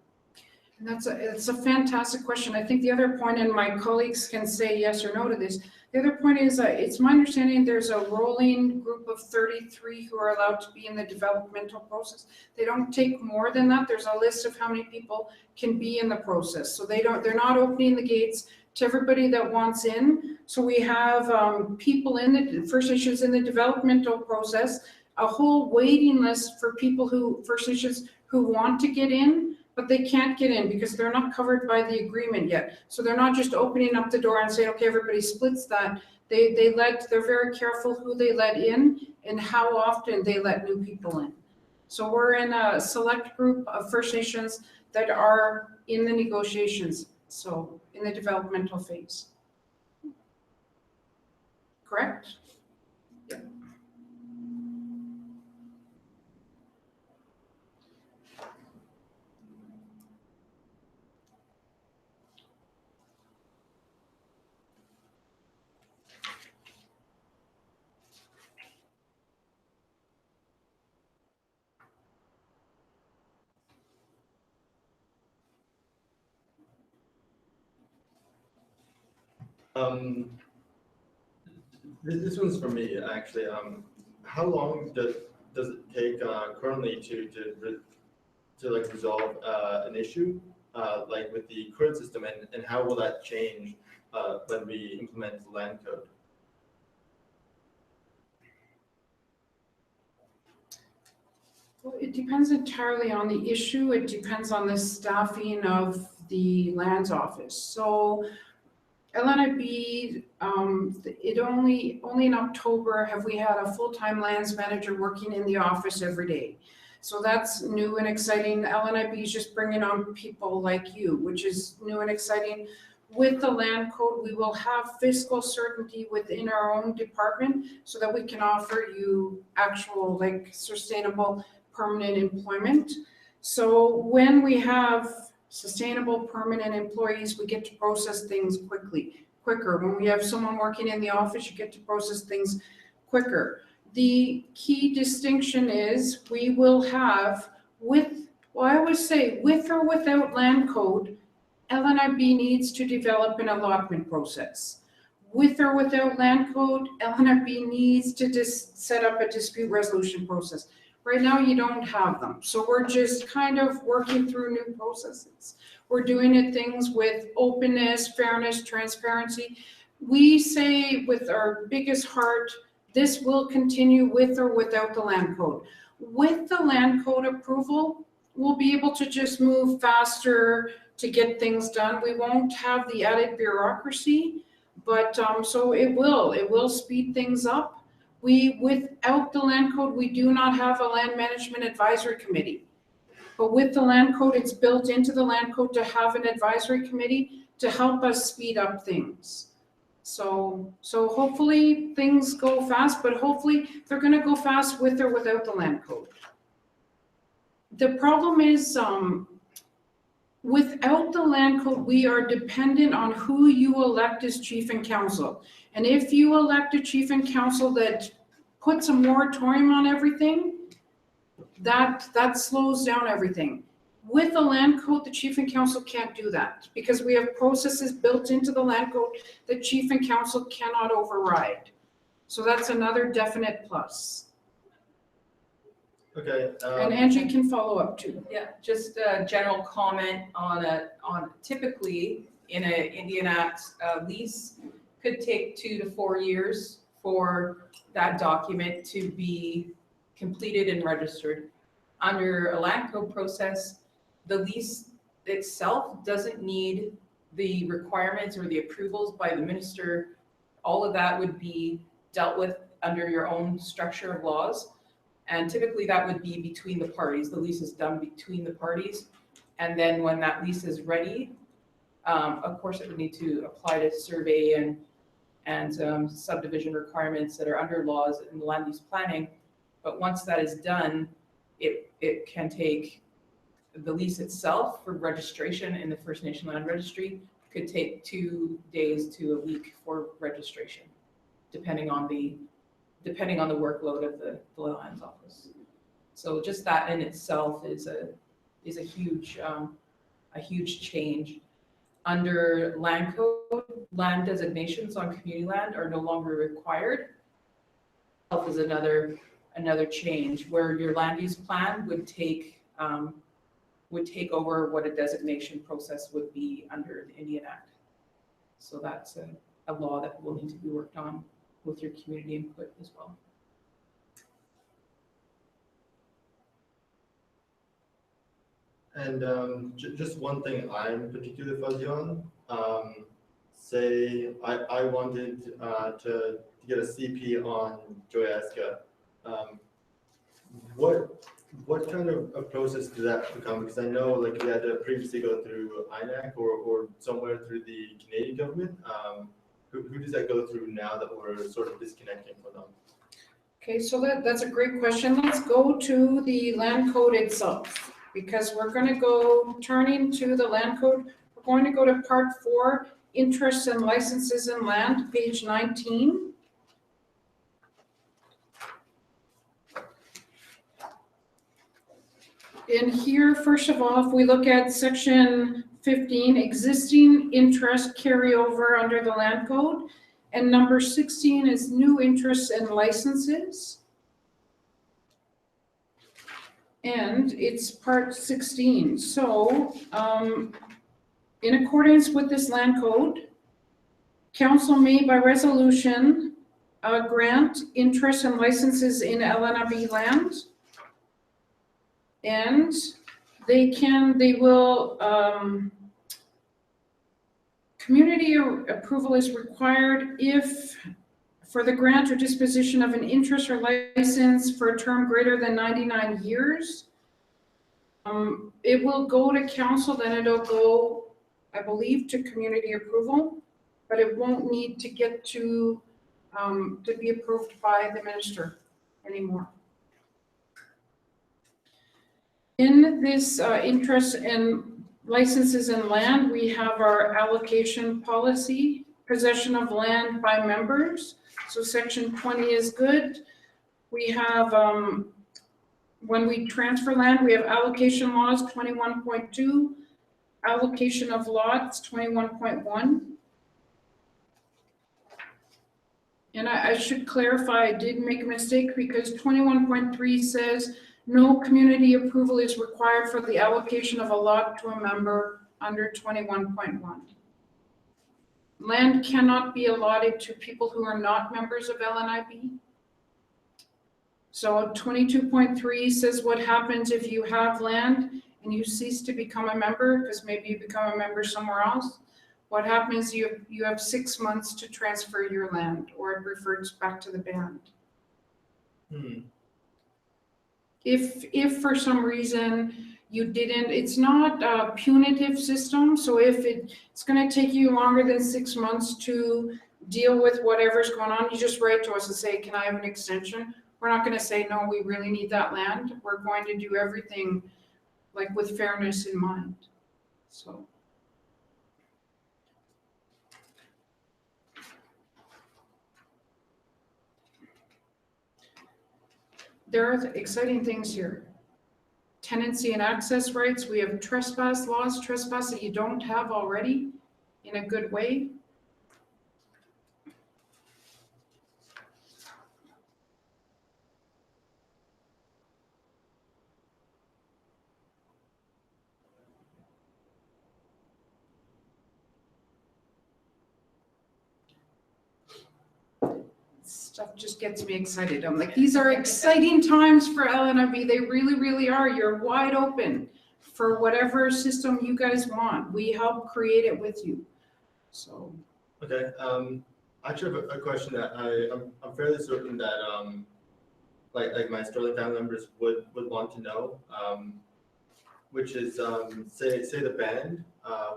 [SPEAKER 2] And it's a fantastic question. I think the other point, and my colleagues can say yes or no to this, the other point is, it's my understanding there's a rolling group of 33 who are allowed to be in the developmental process. They don't take more than that. There's a list of how many people can be in the process. So they're not opening the gates to everybody that wants in. So we have people in the First Nations in the developmental process, a whole waiting list for people First Nations who want to get in, but they can't get in because they're not covered by the agreement yet. So they're not just opening up the door and saying, okay, everybody splits that. They're very careful who they let in and how often they let new people in. So we're in a select group of First Nations that are in the negotiations, so in the developmental phase. Correct?
[SPEAKER 4] Um, this one's for me, actually. How long does it take currently to like resolve an issue like with the current system, and how will that change when we implement the land code?
[SPEAKER 2] Well, it depends entirely on the issue. It depends on the staffing of the lands office. So LNIB, it only in October have we had a full-time lands manager working in the office every day. So that's new and exciting. LNIB is just bringing on people like you, which is new and exciting. With the land code, we will have fiscal certainty within our own department so that we can offer you actual, like, sustainable permanent employment. So when we have sustainable permanent employees, we get to process things quicker. When we have someone working in the office, you get to process things quicker. The key distinction is we will have I always say with or without land code, LNIB needs to develop an allotment process. With or without land code, LNIB needs to set up a dispute resolution process. Right now, you don't have them. So we're just kind of working through new processes. We're doing things with openness, fairness, transparency. We say with our biggest heart, this will continue with or without the land code. With the land code approval, we'll be able to just move faster to get things done. We won't have the added bureaucracy, but so it will speed things up. Without the land code, we do not have a land management advisory committee. But with the land code, it's built into the land code to have an advisory committee to help us speed up things. So hopefully things go fast, but hopefully they're gonna go fast with or without the land code. The problem is, without the land code, we are dependent on who you elect as chief and council. And if you elect a chief and council that puts a moratorium on everything, that slows down everything. With the land code, the chief and council can't do that because we have processes built into the land code that chief and council cannot override. So that's another definite plus.
[SPEAKER 4] Okay.
[SPEAKER 2] And Angie can follow up too.
[SPEAKER 3] Yeah, just a general comment on typically in a Indian Act lease could take 2 to 4 years for that document to be completed and registered. Under a land code process, the lease itself doesn't need the requirements or the approvals by the minister. All of that would be dealt with under your own structure of laws. And typically that would be between the parties. The lease is done between the parties. And then when that lease is ready, of course it would need to apply to survey and subdivision requirements that are under laws in land use planning. But once that is done, it can take the lease itself for registration in the First Nation Land Registry could take 2 days to a week for registration, depending on the workload of the lands office. So just that in itself is a huge a huge change. Under land code, land designations on community land are no longer required. Health is another change where your land use plan would take over what a designation process would be under the Indian Act. So that's a law that will need to be worked on with your community input as well.
[SPEAKER 4] And just one thing I'm particularly fuzzy on, say I wanted to get a CP on Joyaska. What kind of a process does that become? Because I know like we had to previously go through INAC or somewhere through the Canadian government. Who does that go through now that we're sort of disconnecting from them?
[SPEAKER 2] Okay, so that's a great question. Let's go to the land code itself, because we're gonna go turning to the land code. We're going to go to part 4, interests and licenses in land, page 19. In here, first of all, if we look at section 15, existing interest carryover under the land code, and number 16 is new interests and licenses. And it's part 16. So, in accordance with this land code, council may by resolution grant interest and licenses in LNIB land. And they will, community approval is required if for the grant or disposition of an interest or license for a term greater than 99 years. It will go to council, then it'll go, I believe, to community approval, but it won't need to get to be approved by the minister anymore. In this interest and licenses in land, we have our allocation policy, possession of land by members. So section 20 is good. We have, when we transfer land, we have allocation laws 21.2, allocation of lots 21.1. And I should clarify, I did make a mistake because 21.3 says no community approval is required for the allocation of a lot to a member under 21.1. Land cannot be allotted to people who are not members of LNIB. So 22.3 says what happens if you have land and you cease to become a member, because maybe you become a member somewhere else. What happens, you have 6 months to transfer your land, or it reverts back to the band. If for some reason you didn't, it's not a punitive system, so if it's gonna take you longer than 6 months to deal with whatever's going on, you just write to us and say, can I have an extension? We're not gonna say, no, we really need that land. We're going to do everything like with fairness in mind, so. There are exciting things here. Tenancy and access rights. We have trespass laws, trespass that you don't have already in a good way. Stuff just gets me excited. I'm like, these are exciting times for LNIB. They really, really are. You're wide open for whatever system you guys want. We help create it with you. So.
[SPEAKER 4] Okay. I actually have a question that I'm fairly certain that like my Sterling family members would want to know, which is say the band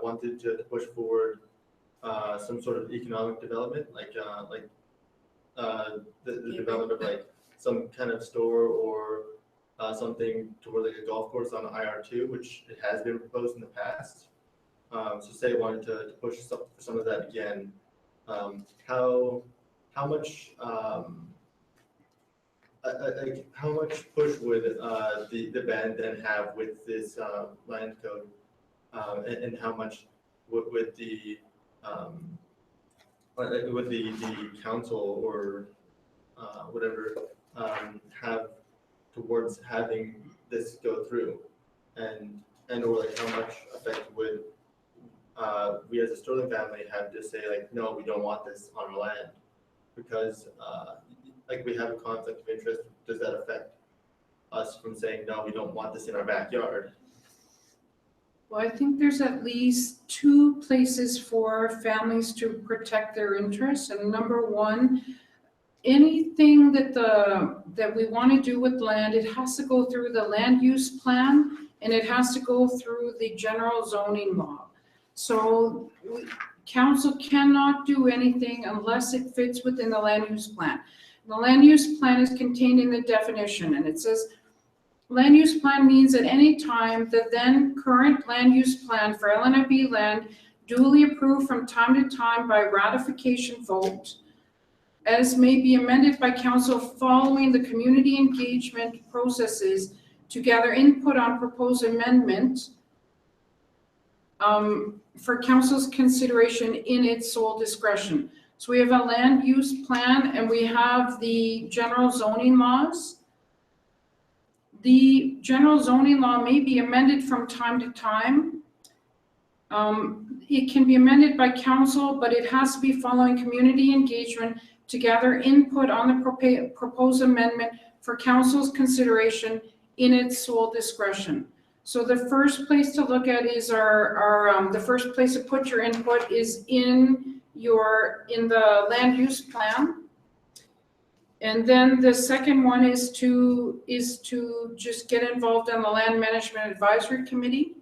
[SPEAKER 4] wanted to push forward some sort of economic development, like the development of like some kind of store or something toward like a golf course on IR2, which it has been proposed in the past. So say it wanted to push some of that again. How much how much push would the band then have with this land code and how much would the council or whatever have towards having this go through, and or like how much effect would we as a Sterling family have to say like, no, we don't want this on our land, because like we have a conflict of interest. Does that affect us from saying, no, we don't want this in our backyard?
[SPEAKER 2] Well, I think there's at least 2 places for families to protect their interests. And number one, anything that we want to do with land, it has to go through the land use plan, and it has to go through the general zoning law. So council cannot do anything unless it fits within the land use plan. The land use plan is contained in the definition, and it says, land use plan means at any time the then current land use plan for LNIB land duly approved from time to time by ratification vote, as may be amended by council following the community engagement processes to gather input on proposed amendment for council's consideration in its sole discretion. So we have a land use plan and we have the general zoning laws. The general zoning law may be amended from time to time. It can be amended by council, but it has to be following community engagement to gather input on the proposed amendment for council's consideration in its sole discretion. So the first place to look at is the first place to put your input is in the land use plan. And then the second one is to just get involved in the Land Management Advisory Committee.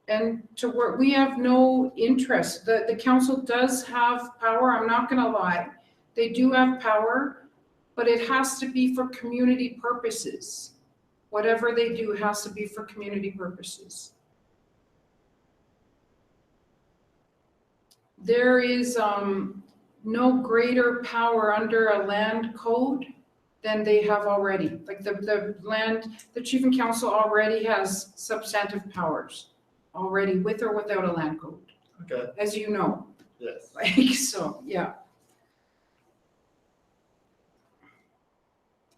[SPEAKER 2] And to work, we have no interest. The council does have power, I'm not gonna lie. They do have power, but it has to be for community purposes. Whatever they do has to be for community purposes. There is no greater power under a land code than they have already. Like the chief and council already has substantive powers already, with or without a land code.
[SPEAKER 4] Okay.
[SPEAKER 2] As you know.
[SPEAKER 4] Yes.
[SPEAKER 2] Like, so, yeah.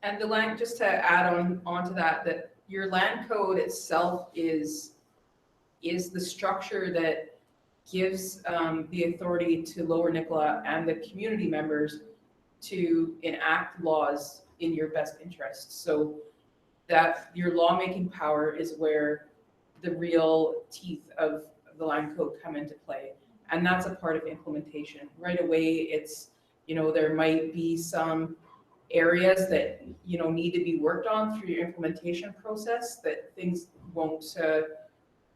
[SPEAKER 3] And the land, just to add on to that your land code itself is the structure that gives the authority to Lower Nicola and the community members to enact laws in your best interest. So that your lawmaking power is where the real teeth of the land code come into play. And that's a part of implementation. Right away, it's, there might be some areas that, need to be worked on through your implementation process, that things won't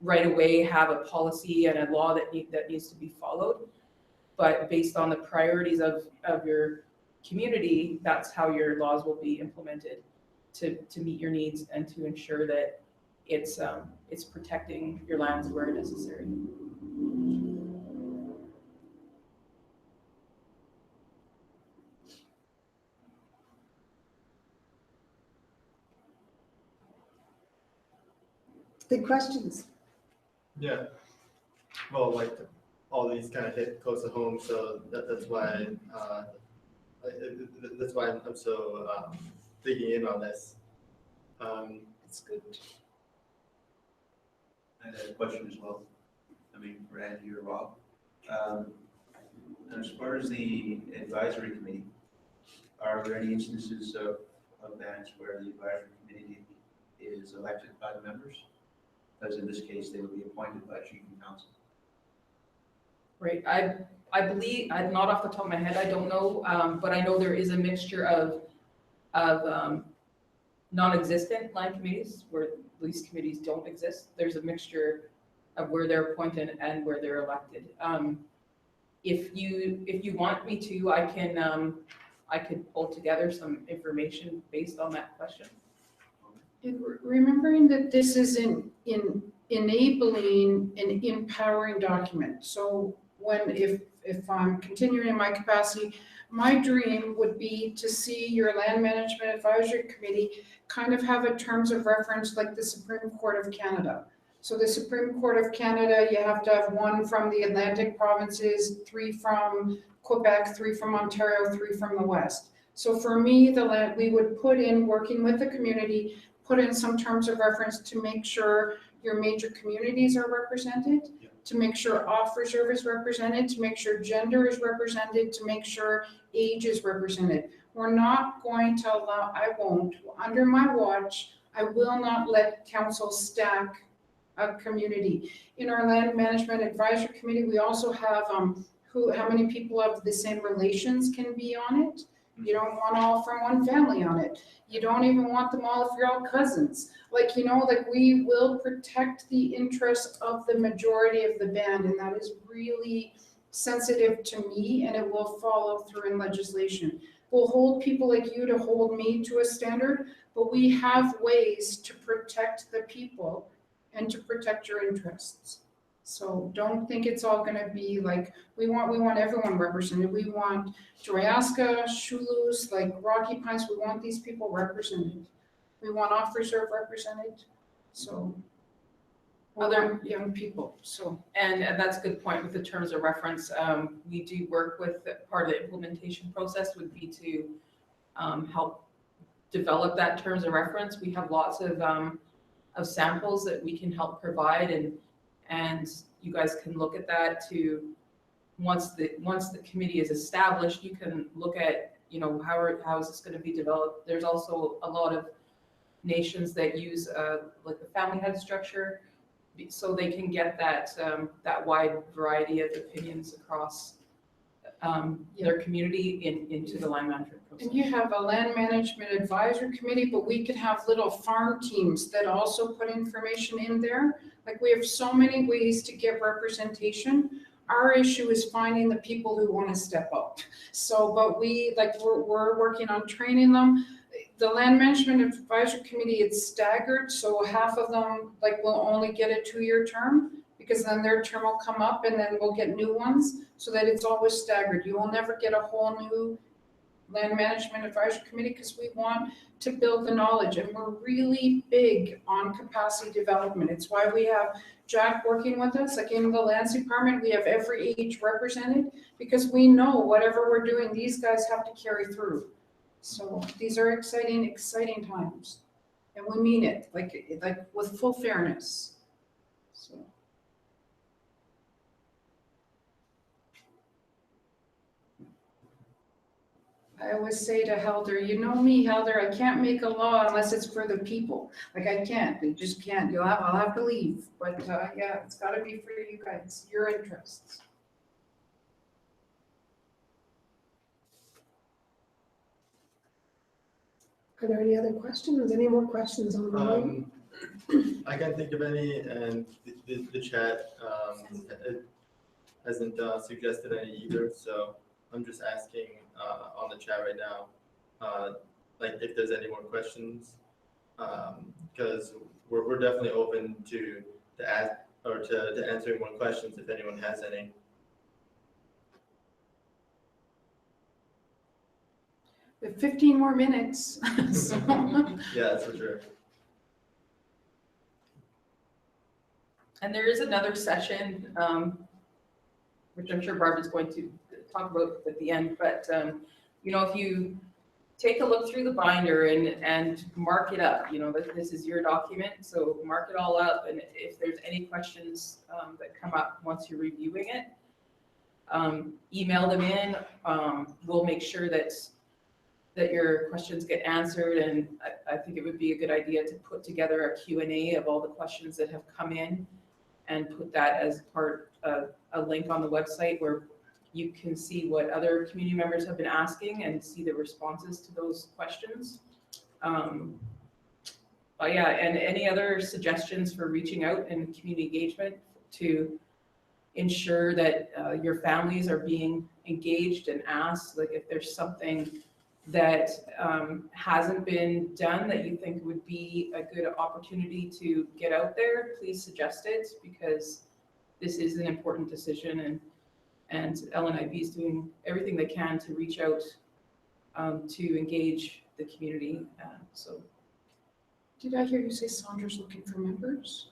[SPEAKER 3] right away have a policy and a law that needs to be followed. But based on the priorities of your community, that's how your laws will be implemented to meet your needs and to ensure that it's protecting your lands where necessary.
[SPEAKER 1] Good questions.
[SPEAKER 4] Yeah. Well, like all these kind of hit close to home, so that's why I'm so digging in on this.
[SPEAKER 2] It's good.
[SPEAKER 7] I had a question as well. For Andy or Rob. As far as the advisory committee, are there any instances of that where the advisory committee is elected by the members? Because in this case, they would be appointed by chief and council.
[SPEAKER 3] Right. I believe, I'm not off the top of my head, I don't know, but I know there is a mixture of non-existent land committees where these committees don't exist. There's a mixture of where they're appointed and where they're elected. If you want me to, I could pull together some information based on that question.
[SPEAKER 2] And remembering that this is in enabling and empowering document. So if I'm continuing in my capacity, my dream would be to see your Land Management Advisory Committee kind of have a terms of reference like the Supreme Court of Canada. So the Supreme Court of Canada, you have to have 1 from the Atlantic provinces, 3 from Quebec, 3 from Ontario, 3 from the West. So for me, we would put in, working with the community, put in some terms of reference to make sure your major communities are represented,
[SPEAKER 6] Yeah.
[SPEAKER 2] to make sure off reserve is represented, to make sure gender is represented, to make sure age is represented. We're not going to allow, I won't, under my watch, I will not let council stack a community. In our land management advisory committee, we also have, how many people of the same relations can be on it. You don't want all from one family on it. You don't even want them all if you're all cousins. Like, we will protect the interests of the majority of the band, and that is really sensitive to me, and it will follow through in legislation. We'll hold people like you to hold me to a standard, but we have ways to protect the people and to protect your interests. So don't think it's all gonna be like, we want everyone represented. We want Droyaska, Shulus, like Rocky Pines, we want these people represented. We want off reserve represented, so. Other young people, so.
[SPEAKER 3] And that's a good point with the terms of reference. We do work with, part of the implementation process would be to help develop that terms of reference. We have lots of samples that we can help provide, and you guys can look at that to, once the committee is established, you can look at, how is this going to be developed. There's also a lot of nations that use like the family head structure, so they can get that wide variety of opinions across their community into the land management process.
[SPEAKER 2] And you have a land management advisory committee, but we could have little farm teams that also put information in there. Like, we have so many ways to get representation. Our issue is finding the people who want to step up. So, but we're working on training them. The land management advisory committee, it's staggered, so half of them will only get a 2-year term, because then their term will come up and then we'll get new ones, so that it's always staggered. You will never get a whole new land management advisory committee, because we want to build the knowledge, and we're really big on capacity development. It's why we have Jack working with us. Like, in the lands department, we have every age represented, because we know whatever we're doing, these guys have to carry through. So these are exciting times, and we mean it, like with full fairness. So. I always say to Helder, you know me, Helder, I can't make a law unless it's for the people. Like, I can't, I just can't. I'll have to leave. But yeah, it's got to be for you guys, your interests.
[SPEAKER 1] Are there any other questions? Any more questions online?
[SPEAKER 4] I can't think of any, and the chat it hasn't suggested any either, so I'm just asking on the chat right now, like, if there's any more questions, because we're definitely open to ask or to answering more questions if anyone has any.
[SPEAKER 2] We have 15 more minutes. So.
[SPEAKER 4] Yeah, that's for sure.
[SPEAKER 3] And there is another session, which I'm sure Barbara's going to talk about at the end, but if you take a look through the binder and mark it up, this is your document, so mark it all up, and if there's any questions that come up once you're reviewing it, email them in. We'll make sure that your questions get answered, and I think it would be a good idea to put together a Q&A of all the questions that have come in, and put that as part of a link on the website where you can see what other community members have been asking and see the responses to those questions. But yeah, and any other suggestions for reaching out and community engagement to ensure that your families are being engaged and asked, like, if there's something that hasn't been done that you think would be a good opportunity to get out there, please suggest it, because this is an important decision, and LNIB is doing everything they can to reach out to engage the community. So,
[SPEAKER 2] Did I hear you say Sandra's looking for members?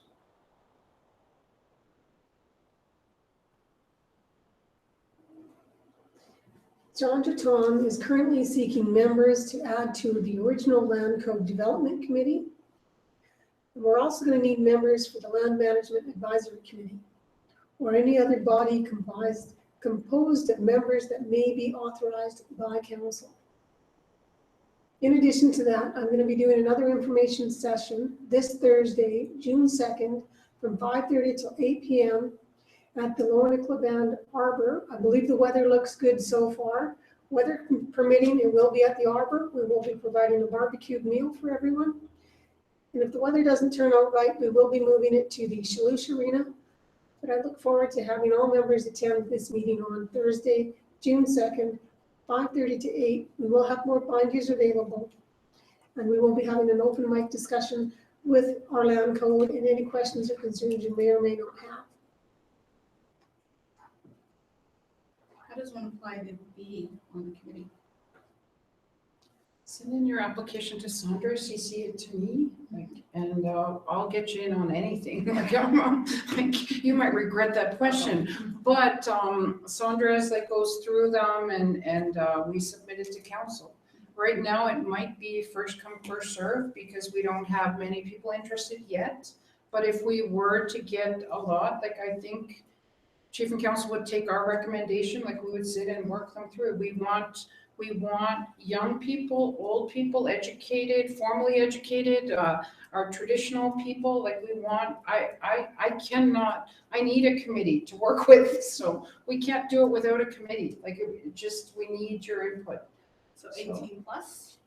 [SPEAKER 1] John Tom is currently seeking members to add to the original Land Code Development Committee. And we're also going to need members for the Land Management Advisory Committee, or any other body composed of members that may be authorized by council. In addition to that, I'm going to be doing another information session this Thursday, June 2nd, from 5:30 till 8 p.m. at the Lorne-Claband Arbor. I believe the weather looks good so far. Weather permitting, it will be at the Arbor. We will be providing a barbecued meal for everyone. And if the weather doesn't turn out right, we will be moving it to the Shalush Arena. But I look forward to having all members attend this meeting on Thursday, June 2nd, 5:30 to 8. We will have more binders available. And we will be having an open mic discussion with our land code and any questions or concerns you may or may not have.
[SPEAKER 5] How does one apply to be on the committee?
[SPEAKER 2] Send in your application to Sandra, CC it to me, and I'll get you in on anything. You might regret that question, but Sandra goes through them and we submit it to council. Right now, it might be first come, first serve because we don't have many people interested yet. But if we were to get a lot, I think Chief and Council would take our recommendation, we would sit and work them through. We want young people, old people, educated, formally educated, our traditional people. I need a committee to work with, so we can't do it without a committee. We need your input.
[SPEAKER 5] So 18 plus?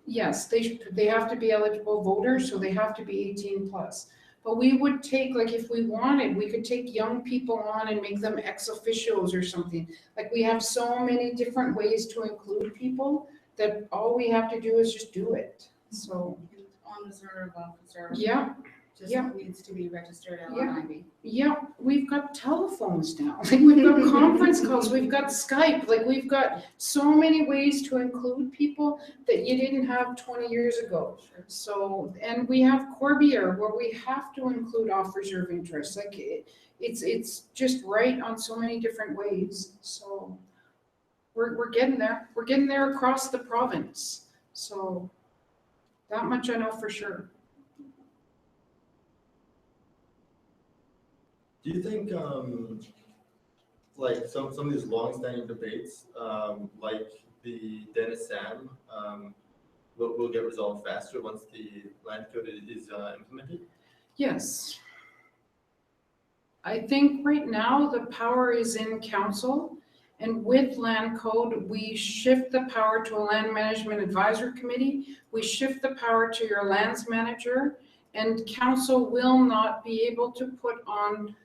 [SPEAKER 2] Yes, they have to be eligible voters, so they have to be 18 plus. But we would take, if we wanted, we could take young people on and make them ex officios or something. We have so many different ways to include people that all we have to do is just do it. So.
[SPEAKER 5] On reserve officer.
[SPEAKER 2] Yeah.
[SPEAKER 5] Just
[SPEAKER 2] Yeah.
[SPEAKER 5] needs to be registered at
[SPEAKER 2] Yeah.
[SPEAKER 5] LNIB.
[SPEAKER 2] Yeah, we've got telephones now. We've got conference calls. We've got Skype. We've got so many ways to include people that you didn't have 20 years ago. So, and we have Corbier where we have to include offers of interest. It's just right on so many different ways. So we're getting there. We're getting there across the province. So that much I know for sure.
[SPEAKER 4] Do you think, some of these long-standing debates, like the Dennis Sam, will get resolved faster once the land code is implemented?
[SPEAKER 2] Yes. I think right now the power is in council, and with land code, we shift the power to a land management advisory committee. We shift the power to your lands manager, and council will not be able to put on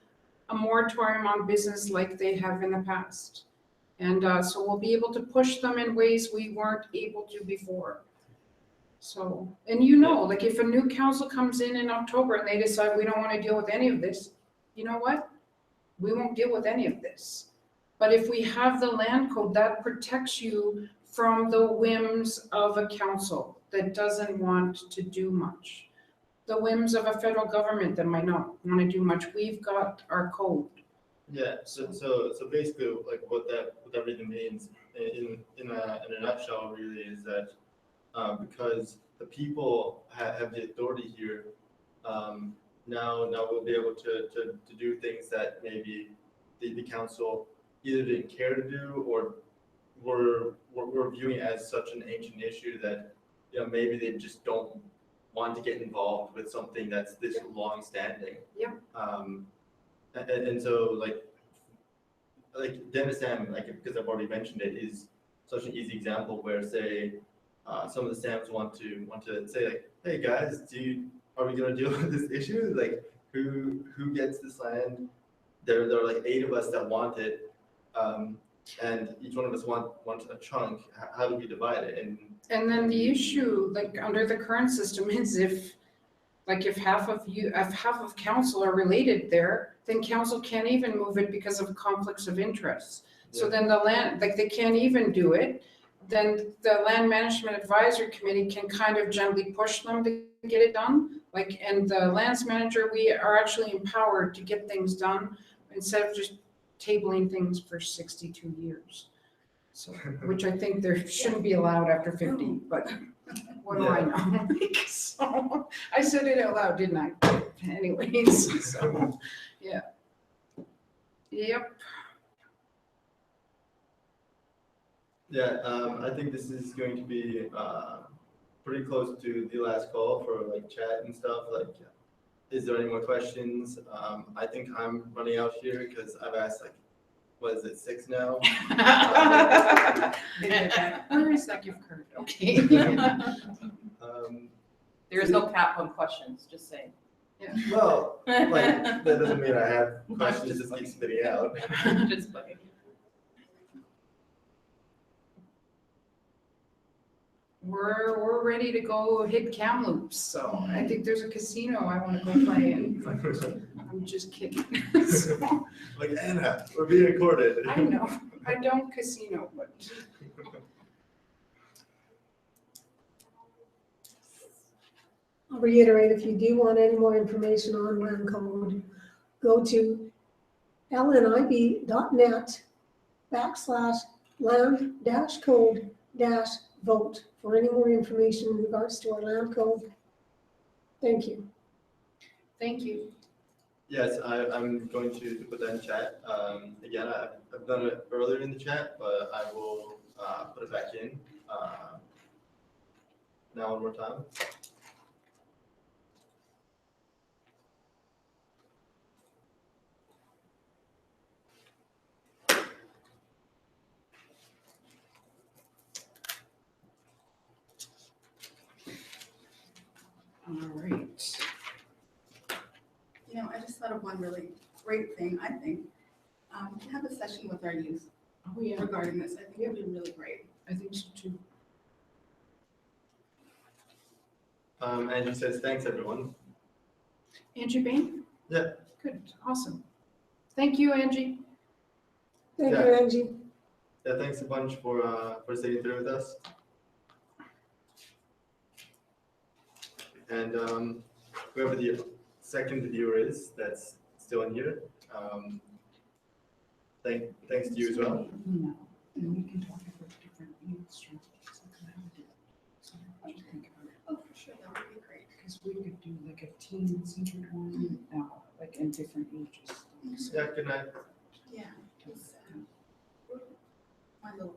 [SPEAKER 2] a moratorium on business like they have in the past. And so we'll be able to push them in ways we weren't able to before. So, and if a new council comes in October and they decide we don't want to deal with any of this, you know what? We won't deal with any of this. But if we have the land code, that protects you from the whims of a council that doesn't want to do much. The whims of a federal government that might not want to do much. We've got our code.
[SPEAKER 4] Yeah, so basically, what that really means in a nutshell really is that because the people have the authority here, now we'll be able to do things that maybe the council either didn't care to do or were viewing as such an ancient issue that maybe they just don't want to get involved with something that's this long standing.
[SPEAKER 2] Yeah.
[SPEAKER 4] And so Dennis Sam, because I've already mentioned it, is such an easy example where say some of the Sams want to say hey guys, are we gonna deal with this issue? Who gets this land? There are 8 of us that want it, and each one of us wants a chunk. How do we divide it?
[SPEAKER 2] And then the issue, under the current system, is if half of council are related there, then council can't even move it because of conflicts of interest. So then the land, they can't even do it. Then the Land Management Advisory Committee can kind of gently push them to get it done. And the lands manager, we are actually empowered to get things done instead of just tabling things for 62 years. So, which I think there shouldn't be allowed after 50, but what do I know? So, I said it out loud, didn't I? Anyways, so, yeah. Yep.
[SPEAKER 4] Yeah, I think this is going to be, pretty close to the last call for like chat and stuff, like, is there any more questions? I think I'm running out here because I've asked like, what is it, 6 now?
[SPEAKER 2] Where is that gift card? Okay.
[SPEAKER 3] There is no cap on questions, just saying.
[SPEAKER 4] Well, like, that doesn't mean I have questions, just keep spitting out.
[SPEAKER 3] Just like.
[SPEAKER 2] We're ready to go hit Kamloops, so I think there's a casino I want to go play in, but I'm just kidding. So,
[SPEAKER 4] Like, Anna, we're being recorded.
[SPEAKER 2] I know, I don't casino, but.
[SPEAKER 1] I'll reiterate, if you do want any more information on land code, go to lnib.net/land-code-vote for any more information in regards to our land code. Thank you.
[SPEAKER 2] Thank you.
[SPEAKER 4] Yes, I'm going to put that in chat. Again, I've done it earlier in the chat, but I will, put it back in, now one more time.
[SPEAKER 2] All right.
[SPEAKER 5] You know, I just thought of one really great thing, I think. To have a session with our youth
[SPEAKER 2] Oh, yeah,
[SPEAKER 5] regarding this, I think it would be really great.
[SPEAKER 2] I think so too.
[SPEAKER 4] Angie says, thanks, everyone.
[SPEAKER 2] Angie Bain?
[SPEAKER 4] Yeah.
[SPEAKER 2] Good, awesome. Thank you, Angie.
[SPEAKER 1] Thank
[SPEAKER 4] Yeah.
[SPEAKER 1] you, Angie.
[SPEAKER 4] Yeah, thanks a bunch for staying through with us. And, whoever the second viewer is that's still in here, thanks to you as well.
[SPEAKER 2] No, and we can talk about different youth strategies. So what do you think about it?
[SPEAKER 5] Oh, for sure, that would be great.
[SPEAKER 2] Because we could do like a teen-centered one, like in different ages. So,
[SPEAKER 4] Yeah, good night.
[SPEAKER 5] Yeah. 'Cause, my little